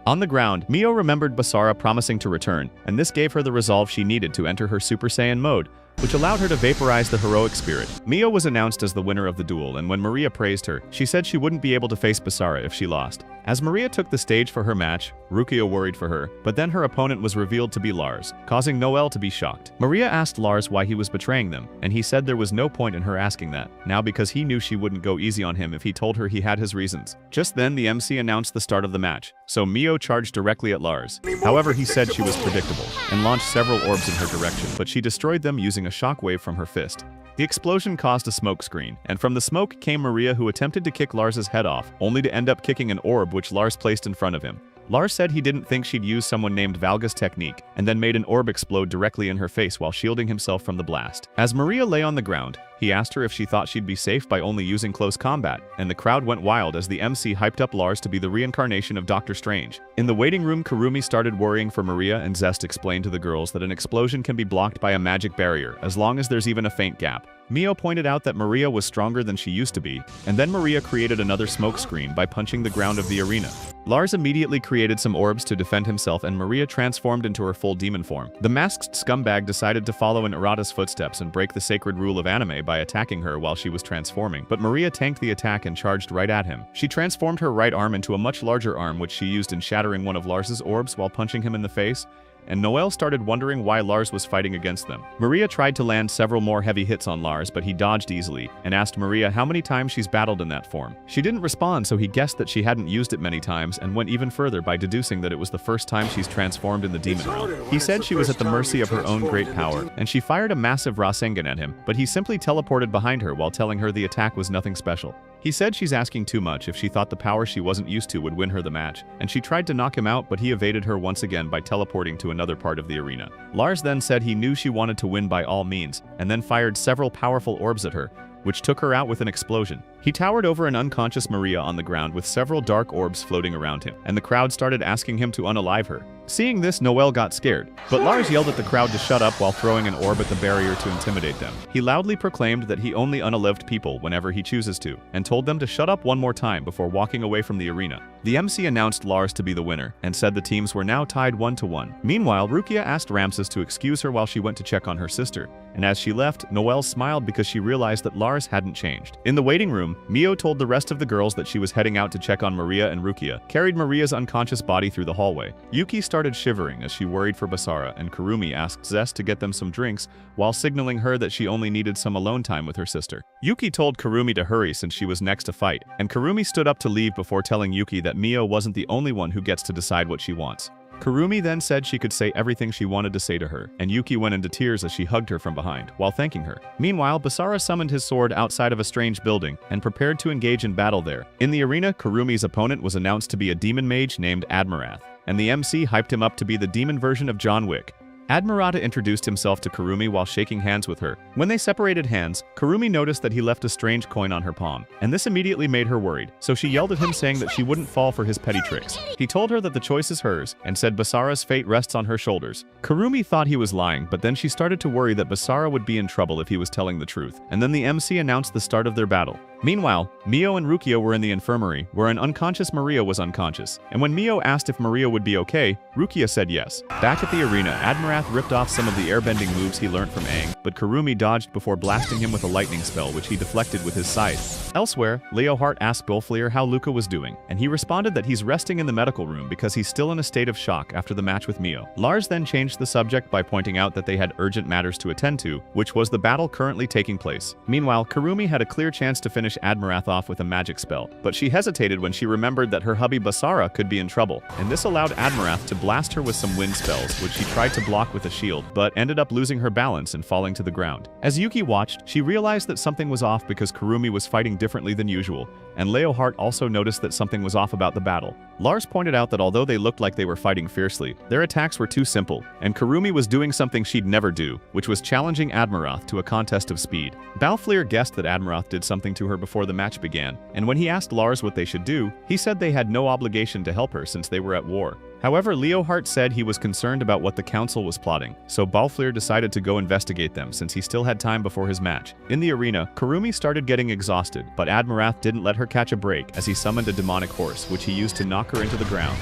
On the ground, Mio remembered Basara promising to return, and this gave her the resolve she needed to enter her Super Saiyan mode, which allowed her to vaporize the heroic spirit. Mio was announced as the winner of the duel, and when Maria praised her, she said she wouldn't be able to face Basara if she lost. As Maria took the stage for her match, Rukia worried for her, but then her opponent was revealed to be Lars, causing Noel to be shocked. Maria asked Lars why he was betraying them, and he said there was no point in her asking that, now because he knew she wouldn't go easy on him if he told her he had his reasons. Just then, the MC announced the start of the match, so Mio charged directly at Lars. However, he said she was predictable, and launched several orbs in her direction, but she destroyed them using a shockwave from her fist. The explosion caused a smoke screen, and from the smoke came Maria, who attempted to kick Lars's head off, only to end up kicking an orb which Lars placed in front of him. Lars said he didn't think she'd use someone named Valga's technique, and then made an orb explode directly in her face while shielding himself from the blast. As Maria lay on the ground, he asked her if she thought she'd be safe by only using close combat, and the crowd went wild as the MC hyped up Lars to be the reincarnation of Doctor Strange. In the waiting room, Kurumi started worrying for Maria, and Zest explained to the girls that an explosion can be blocked by a magic barrier as long as there's even a faint gap. Mio pointed out that Maria was stronger than she used to be, and then Maria created another smoke screen by punching the ground of the arena. Lars immediately created some orbs to defend himself, and Maria transformed into her full demon form. The masked scumbag decided to follow in Arata's footsteps and break the sacred rule of anime by attacking her while she was transforming, but Maria tanked the attack and charged right at him. She transformed her right arm into a much larger arm, which she used in shattering one of Lars's orbs while punching him in the face, and Noelle started wondering why Lars was fighting against them. Maria tried to land several more heavy hits on Lars, but he dodged easily, and asked Maria how many times she's battled in that form. She didn't respond, so he guessed that she hadn't used it many times, and went even further by deducing that it was the first time she's transformed in the demon realm. He said she was at the mercy of her own great power, and she fired a massive Rasengan at him, but he simply teleported behind her while telling her the attack was nothing special. He said she's asking too much if she thought the power she wasn't used to would win her the match, and she tried to knock him out, but he evaded her once again by teleporting to another part of the arena. Lars then said he knew she wanted to win by all means, and then fired several powerful orbs at her, which took her out with an explosion. He towered over an unconscious Maria on the ground with several dark orbs floating around him, and the crowd started asking him to unalive her. Seeing this, Noelle got scared, but Lars yelled at the crowd to shut up while throwing an orb at the barrier to intimidate them. He loudly proclaimed that he only unalived people whenever he chooses to, and told them to shut up one more time before walking away from the arena. The MC announced Lars to be the winner, and said the teams were now tied 1-1. Meanwhile, Rukia asked Ramses to excuse her while she went to check on her sister, and as she left, Noelle smiled because she realized that Lars hadn't changed. In the waiting room, Mio told the rest of the girls that she was heading out to check on Maria, and Rukia carried Maria's unconscious body through the hallway. Yuki started shivering as she worried for Basara, and Kurumi asked Zest to get them some drinks while signaling her that she only needed some alone time with her sister. Yuki told Kurumi to hurry since she was next to fight, and Kurumi stood up to leave before telling Yuki that Mio wasn't the only one who gets to decide what she wants. Kurumi then said she could say everything she wanted to say to her, and Yuki went into tears as she hugged her from behind, while thanking her. Meanwhile, Basara summoned his sword outside of a strange building, and prepared to engage in battle there. In the arena, Kurumi's opponent was announced to be a demon mage named Admirath, and the MC hyped him up to be the demon version of John Wick. Admirata introduced himself to Kurumi while shaking hands with her. When they separated hands, Kurumi noticed that he left a strange coin on her palm, and this immediately made her worried, so she yelled at him saying that she wouldn't fall for his petty tricks. He told her that the choice is hers, and said Basara's fate rests on her shoulders. Kurumi thought he was lying, but then she started to worry that Basara would be in trouble if he was telling the truth, and then the MC announced the start of their battle. Meanwhile, Mio and Rukia were in the infirmary, where an unconscious Maria was unconscious, and when Mio asked if Maria would be okay, Rukia said yes. Back at the arena, Admirath ripped off some of the airbending moves he learned from Aang, but Kurumi dodged before blasting him with a lightning spell which he deflected with his scythe. Elsewhere, Leohart asked Golfleer how Luca was doing, and he responded that he's resting in the medical room because he's still in a state of shock after the match with Mio. Lars then changed the subject by pointing out that they had urgent matters to attend to, which was the battle currently taking place. Meanwhile, Kurumi had a clear chance to finish Admirath off with a magic spell, but she hesitated when she remembered that her hubby Basara could be in trouble, and this allowed Admirath to blast her with some wind spells, which she tried to block with a shield, but ended up losing her balance and falling to the ground. As Yuki watched, she realized that something was off because Kurumi was fighting differently than usual, and Leohart also noticed that something was off about the battle. Lars pointed out that although they looked like they were fighting fiercely, their attacks were too simple, and Kurumi was doing something she'd never do, which was challenging Admirath to a contest of speed. Balfleer guessed that Admirath did something to her before the match began, and when he asked Lars what they should do, he said they had no obligation to help her since they were at war. However, Leohart said he was concerned about what the council was plotting, so Balfleer decided to go investigate them since he still had time before his match. In the arena, Kurumi started getting exhausted, but Admirath didn't let her catch a break as he summoned a demonic horse, which he used to knock her into the ground.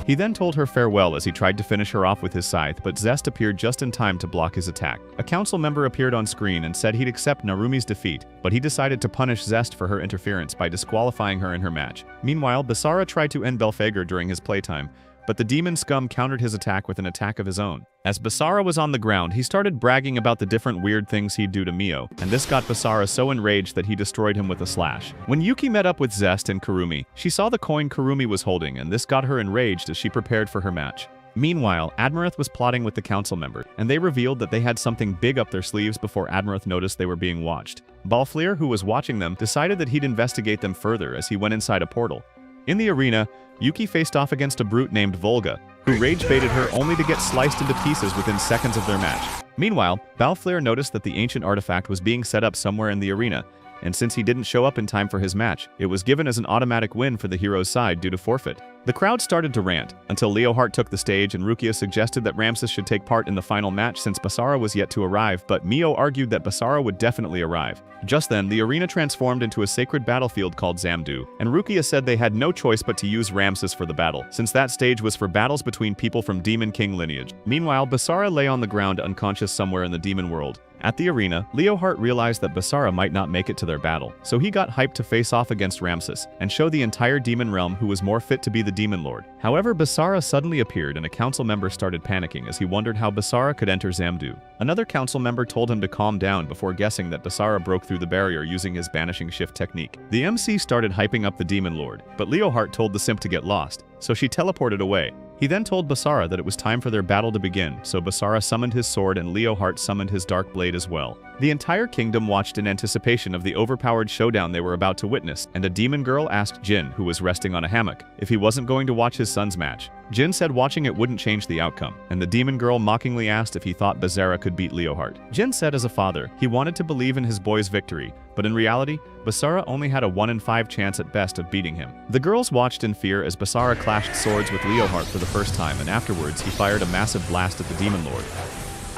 He then told her farewell as he tried to finish her off with his scythe, but Zest appeared just in time to block his attack. A council member appeared on screen and said he'd accept Narumi's defeat, but he decided to punish Zest for her interference by disqualifying her in her match. Meanwhile, Basara tried to end Belphegor during his playtime, but the demon scum countered his attack with an attack of his own. As Basara was on the ground, he started bragging about the different weird things he'd do to Mio, and this got Basara so enraged that he destroyed him with a slash. When Yuki met up with Zest and Kurumi, she saw the coin Kurumi was holding, and this got her enraged as she prepared for her match. Meanwhile, Admirath was plotting with the council member, and they revealed that they had something big up their sleeves before Admirath noticed they were being watched. Balfleer, who was watching them, decided that he'd investigate them further as he went inside a portal. In the arena, Yuki faced off against a brute named Volga, who rage-baited her only to get sliced into pieces within seconds of their match. Meanwhile, Balfleer noticed that the ancient artifact was being set up somewhere in the arena, and since he didn't show up in time for his match, it was given as an automatic win for the hero's side due to forfeit. The crowd started to rant, until Leohart took the stage and Rukia suggested that Ramses should take part in the final match since Basara was yet to arrive, but Mio argued that Basara would definitely arrive. Just then, the arena transformed into a sacred battlefield called Zamdu, and Rukia said they had no choice but to use Ramses for the battle, since that stage was for battles between people from Demon King lineage. Meanwhile, Basara lay on the ground unconscious somewhere in the demon world, At the arena, Leohart realized that Basara might not make it to their battle, so he got hyped to face off against Ramses and show the entire demon realm who was more fit to be the demon lord. However, Basara suddenly appeared and a council member started panicking as he wondered how Basara could enter Zamdu. Another council member told him to calm down before guessing that Basara broke through the barrier using his banishing shift technique. The MC started hyping up the demon lord, but Leohart told the simp to get lost, so she teleported away. He then told Basara that it was time for their battle to begin, so Basara summoned his sword and Leohart summoned his dark blade as well. The entire kingdom watched in anticipation of the overpowered showdown they were about to witness, and a demon girl asked Jin, who was resting on a hammock, if he wasn't going to watch his son's match. Jin said watching it wouldn't change the outcome, and the demon girl mockingly asked if he thought Basara could beat Leohart. Jin said as a father, he wanted to believe in his boy's victory, but in reality, Basara only had a 1 in 5 chance at best of beating him. The girls watched in fear as Basara clashed swords with Leohart for the first time, and afterwards he fired a massive blast at the demon lord.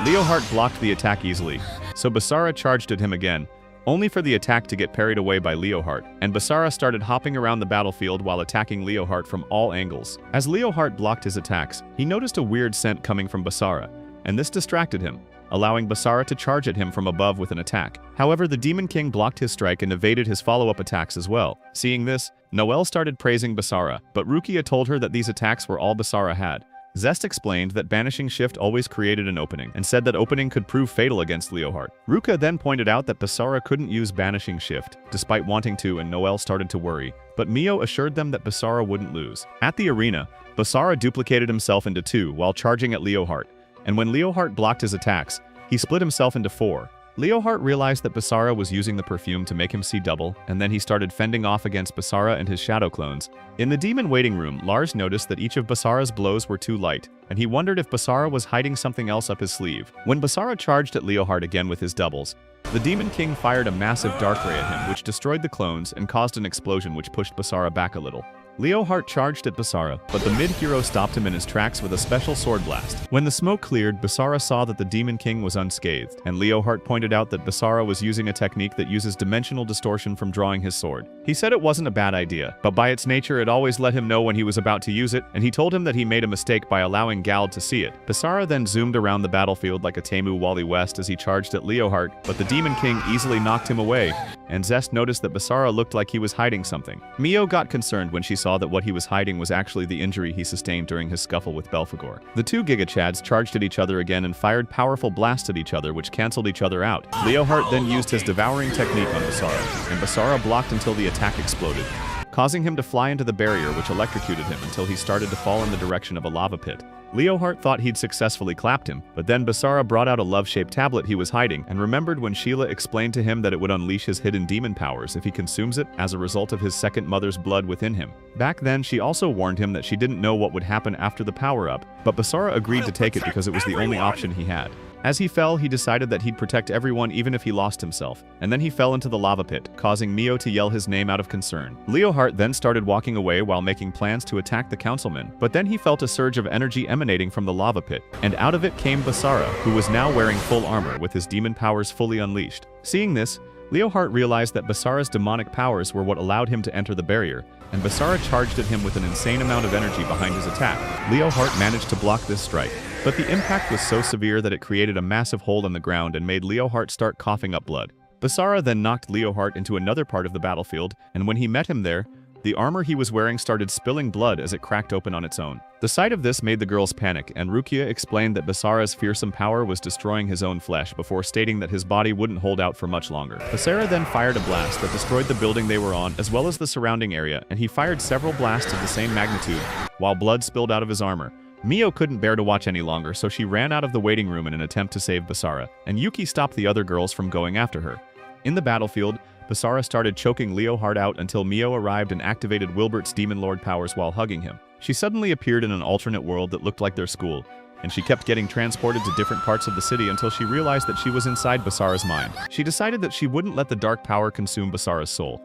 Leohart blocked the attack easily, so Basara charged at him again, only for the attack to get parried away by Leohart, and Basara started hopping around the battlefield while attacking Leohart from all angles. As Leohart blocked his attacks, he noticed a weird scent coming from Basara, and this distracted him, allowing Basara to charge at him from above with an attack. However, the Demon King blocked his strike and evaded his follow-up attacks as well. Seeing this, Noelle started praising Basara, but Rukia told her that these attacks were all Basara had. Zest explained that Banishing Shift always created an opening, and said that opening could prove fatal against Leohart. Ruka then pointed out that Basara couldn't use Banishing Shift, despite wanting to, and Noelle started to worry, but Mio assured them that Basara wouldn't lose. At the arena, Basara duplicated himself into 2 while charging at Leohart, and when Leohart blocked his attacks, he split himself into 4. Leohart realized that Basara was using the perfume to make him see double, and then he started fending off against Basara and his shadow clones. In the demon waiting room, Lars noticed that each of Basara's blows were too light, and he wondered if Basara was hiding something else up his sleeve. When Basara charged at Leohart again with his doubles, the Demon King fired a massive dark ray at him, which destroyed the clones and caused an explosion which pushed Basara back a little. Leohart charged at Basara, but the mid-hero stopped him in his tracks with a special sword blast. When the smoke cleared, Basara saw that the Demon King was unscathed, and Leohart pointed out that Basara was using a technique that uses dimensional distortion from drawing his sword. He said it wasn't a bad idea, but by its nature it always let him know when he was about to use it, and he told him that he made a mistake by allowing Gald to see it. Basara then zoomed around the battlefield like a Temu Wally West as he charged at Leohart, but the Demon King easily knocked him away, and Zest noticed that Basara looked like he was hiding something. Mio got concerned when she saw that what he was hiding was actually the injury he sustained during his scuffle with Belphegor. The two Gigachads charged at each other again and fired powerful blasts at each other which cancelled each other out. Leohart then used his devouring technique on Basara, and Basara blocked until the attack exploded, causing him to fly into the barrier which electrocuted him until he started to fall in the direction of a lava pit. Leohart thought he'd successfully clapped him, but then Basara brought out a love-shaped tablet he was hiding and remembered when Sheila explained to him that it would unleash his hidden demon powers if he consumes it as a result of his second mother's blood within him. Back then, she also warned him that she didn't know what would happen after the power-up, but Basara agreed to take it because it was the only option he had. As he fell, he decided that he'd protect everyone even if he lost himself, and then he fell into the lava pit, causing Mio to yell his name out of concern. Leohart then started walking away while making plans to attack the councilman, but then he felt a surge of energy emanating from the lava pit, and out of it came Basara, who was now wearing full armor with his demon powers fully unleashed. Seeing this, Leohart realized that Basara's demonic powers were what allowed him to enter the barrier, and Basara charged at him with an insane amount of energy behind his attack. Leohart managed to block this strike, but the impact was so severe that it created a massive hole in the ground and made Leohart start coughing up blood. Basara then knocked Leohart into another part of the battlefield, and when he met him there, the armor he was wearing started spilling blood as it cracked open on its own. The sight of this made the girls panic, and Rukia explained that Basara's fearsome power was destroying his own flesh before stating that his body wouldn't hold out for much longer. Basara then fired a blast that destroyed the building they were on as well as the surrounding area, and he fired several blasts of the same magnitude while blood spilled out of his armor. Mio couldn't bear to watch any longer, so she ran out of the waiting room in an attempt to save Basara, and Yuki stopped the other girls from going after her. In the battlefield, Basara started choking Leohart out until Mio arrived and activated Wilbert's Demon Lord powers while hugging him. She suddenly appeared in an alternate world that looked like their school, and she kept getting transported to different parts of the city until she realized that she was inside Basara's mind. She decided that she wouldn't let the dark power consume Basara's soul,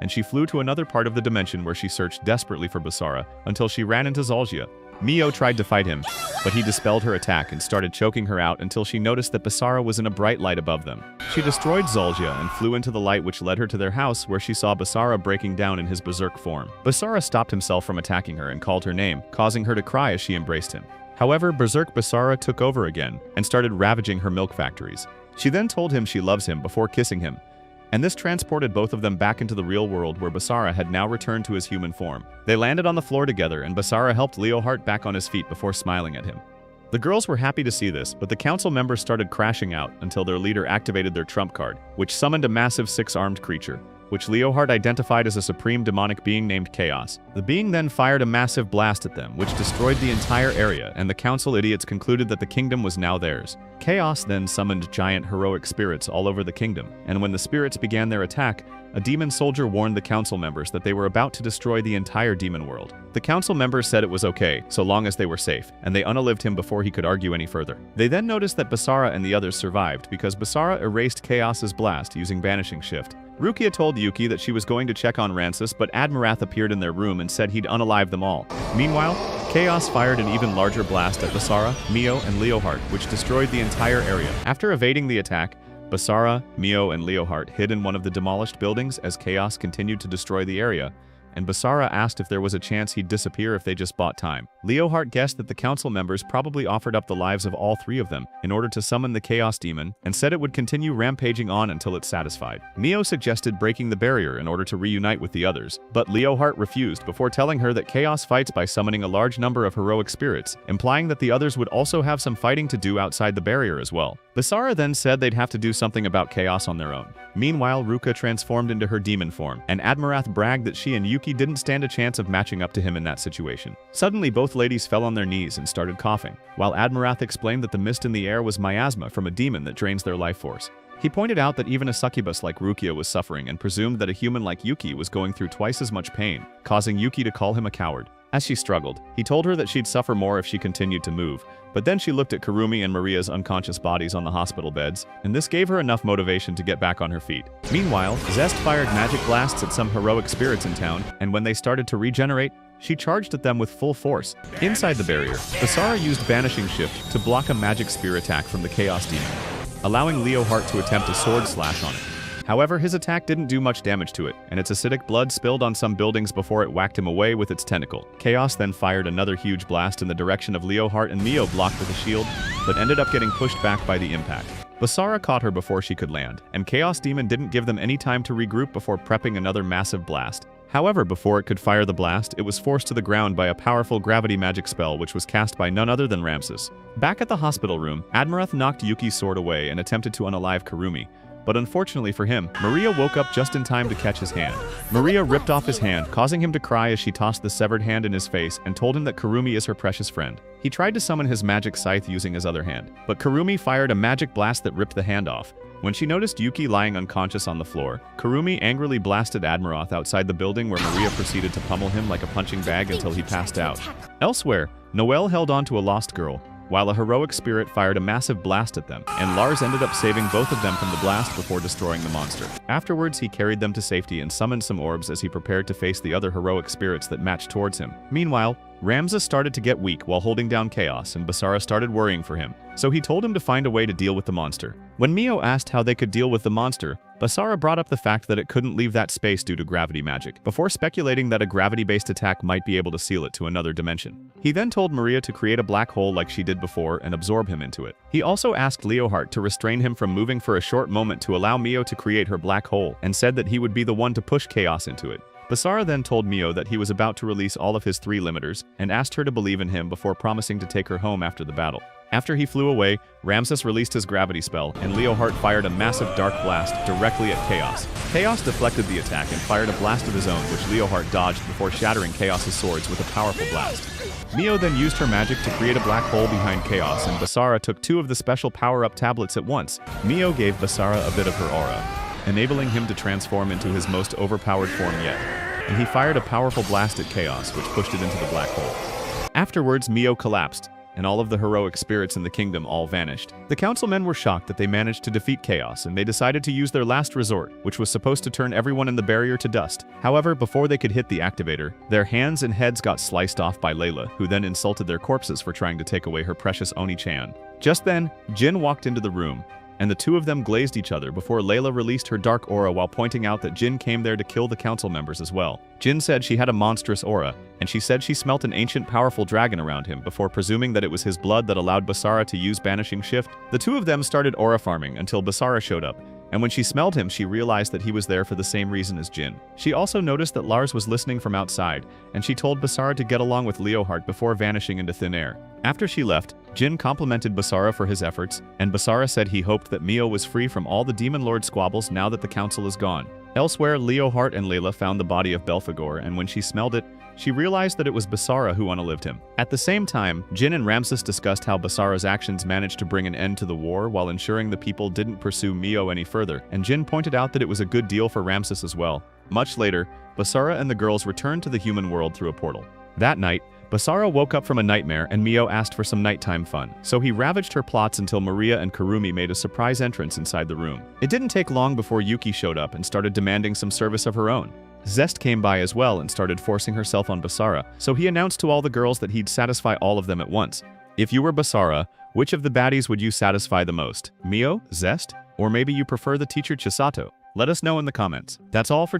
and she flew to another part of the dimension where she searched desperately for Basara until she ran into Zolgia. Mio tried to fight him, but he dispelled her attack and started choking her out until she noticed that Basara was in a bright light above them. She destroyed Zolgia and flew into the light which led her to their house where she saw Basara breaking down in his berserk form. Basara stopped himself from attacking her and called her name, causing her to cry as she embraced him. However, Berserk Basara took over again and started ravaging her milk factories. She then told him she loves him before kissing him, and this transported both of them back into the real world where Basara had now returned to his human form. They landed on the floor together and Basara helped Leohart back on his feet before smiling at him. The girls were happy to see this, but the council members started crashing out until their leader activated their trump card, which summoned a massive six-armed creature, which Leohart identified as a supreme demonic being named Chaos. The being then fired a massive blast at them, which destroyed the entire area, and the council idiots concluded that the kingdom was now theirs. Chaos then summoned giant heroic spirits all over the kingdom, and when the spirits began their attack, a demon soldier warned the council members that they were about to destroy the entire demon world. The council members said it was okay, so long as they were safe, and they unalived him before he could argue any further. They then noticed that Basara and the others survived because Basara erased Chaos's blast using Banishing Shift. Rukia told Yuki that she was going to check on Ramsus, but Admirath appeared in their room and said he'd unalive them all. Meanwhile, Chaos fired an even larger blast at Basara, Mio, and Leohart, which destroyed the entire area. After evading the attack, Basara, Mio, and Leohart hid in one of the demolished buildings as Chaos continued to destroy the area, and Basara asked if there was a chance he'd disappear if they just bought time. Leohart guessed that the council members probably offered up the lives of all three of them in order to summon the Chaos Demon, and said it would continue rampaging on until it's satisfied. Mio suggested breaking the barrier in order to reunite with the others, but Leohart refused before telling her that Chaos fights by summoning a large number of heroic spirits, implying that the others would also have some fighting to do outside the barrier as well. Basara then said they'd have to do something about Chaos on their own. Meanwhile, Ruka transformed into her demon form, and Admirath bragged that she and Yuki didn't stand a chance of matching up to him in that situation. Suddenly, both ladies fell on their knees and started coughing, while Admirath explained that the mist in the air was miasma from a demon that drains their life force. He pointed out that even a succubus like Rukia was suffering and presumed that a human like Yuki was going through twice as much pain, causing Yuki to call him a coward. As she struggled, he told her that she'd suffer more if she continued to move, but then she looked at Kurumi and Maria's unconscious bodies on the hospital beds, and this gave her enough motivation to get back on her feet. Meanwhile, Zest fired magic blasts at some heroic spirits in town, and when they started to regenerate, she charged at them with full force. Inside the barrier, Basara used Banishing Shift to block a magic spear attack from the Chaos Demon, allowing Leohart to attempt a sword slash on it. However, his attack didn't do much damage to it, and its acidic blood spilled on some buildings before it whacked him away with its tentacle. Chaos then fired another huge blast in the direction of Leohart, and Mio blocked with a shield, but ended up getting pushed back by the impact. Basara caught her before she could land, and Chaos Demon didn't give them any time to regroup before prepping another massive blast. However, before it could fire the blast, it was forced to the ground by a powerful gravity magic spell which was cast by none other than Ramsus. Back at the hospital room, Admirath knocked Yuki's sword away and attempted to unalive Kurumi, but unfortunately for him, Maria woke up just in time to catch his hand. Maria ripped off his hand, causing him to cry as she tossed the severed hand in his face and told him that Kurumi is her precious friend. He tried to summon his magic scythe using his other hand, but Kurumi fired a magic blast that ripped the hand off. When she noticed Yuki lying unconscious on the floor, Kurumi angrily blasted Admirath outside the building where Maria proceeded to pummel him like a punching bag until he passed out. Elsewhere, Noelle held on to a lost girl, while a heroic spirit fired a massive blast at them, and Lars ended up saving both of them from the blast before destroying the monster. Afterwards, he carried them to safety and summoned some orbs as he prepared to face the other heroic spirits that matched towards him. Meanwhile, Ramsus started to get weak while holding down Chaos, and Basara started worrying for him, so he told him to find a way to deal with the monster. When Mio asked how they could deal with the monster, Basara brought up the fact that it couldn't leave that space due to gravity magic, before speculating that a gravity-based attack might be able to seal it to another dimension. He then told Maria to create a black hole like she did before and absorb him into it. He also asked Leohart to restrain him from moving for a short moment to allow Mio to create her black hole, and said that he would be the one to push Chaos into it. Basara then told Mio that he was about to release all of his 3 limiters, and asked her to believe in him before promising to take her home after the battle. After he flew away, Ramsus released his gravity spell, and Leohart fired a massive dark blast directly at Chaos. Chaos deflected the attack and fired a blast of his own, which Leohart dodged before shattering Chaos's swords with a powerful blast. Mio then used her magic to create a black hole behind Chaos, and Basara took 2 of the special power-up tablets at once. Mio gave Basara a bit of her aura, enabling him to transform into his most overpowered form yet, and he fired a powerful blast at Chaos, which pushed it into the black hole. Afterwards, Mio collapsed, and all of the heroic spirits in the kingdom all vanished. The councilmen were shocked that they managed to defeat Chaos, and they decided to use their last resort, which was supposed to turn everyone in the barrier to dust. However, before they could hit the activator, their hands and heads got sliced off by Layla, who then insulted their corpses for trying to take away her precious Oni-chan. Just then, Jin walked into the room, and the two of them glazed each other before Layla released her dark aura while pointing out that Jin came there to kill the council members as well. Jin said she had a monstrous aura, and she said she smelt an ancient powerful dragon around him before presuming that it was his blood that allowed Basara to use Banishing Shift. The two of them started aura farming until Basara showed up, and when she smelled him she realized that he was there for the same reason as Jin. She also noticed that Lars was listening from outside, and she told Basara to get along with Leohart before vanishing into thin air. After she left, Jin complimented Basara for his efforts, and Basara said he hoped that Mio was free from all the Demon Lord squabbles now that the council is gone. Elsewhere, Leohart and Layla found the body of Belphegor, and when she smelled it, she realized that it was Basara who unalived him. At the same time, Jin and Ramses discussed how Basara's actions managed to bring an end to the war while ensuring the people didn't pursue Mio any further, and Jin pointed out that it was a good deal for Ramses as well. Much later, Basara and the girls returned to the human world through a portal. That night, Basara woke up from a nightmare and Mio asked for some nighttime fun, so he ravaged her plots until Maria and Kurumi made a surprise entrance inside the room. It didn't take long before Yuki showed up and started demanding some service of her own. Zest came by as well and started forcing herself on Basara, so he announced to all the girls that he'd satisfy all of them at once. If you were Basara, which of the baddies would you satisfy the most? Mio? Zest? Or maybe you prefer the teacher Chisato? Let us know in the comments. That's all for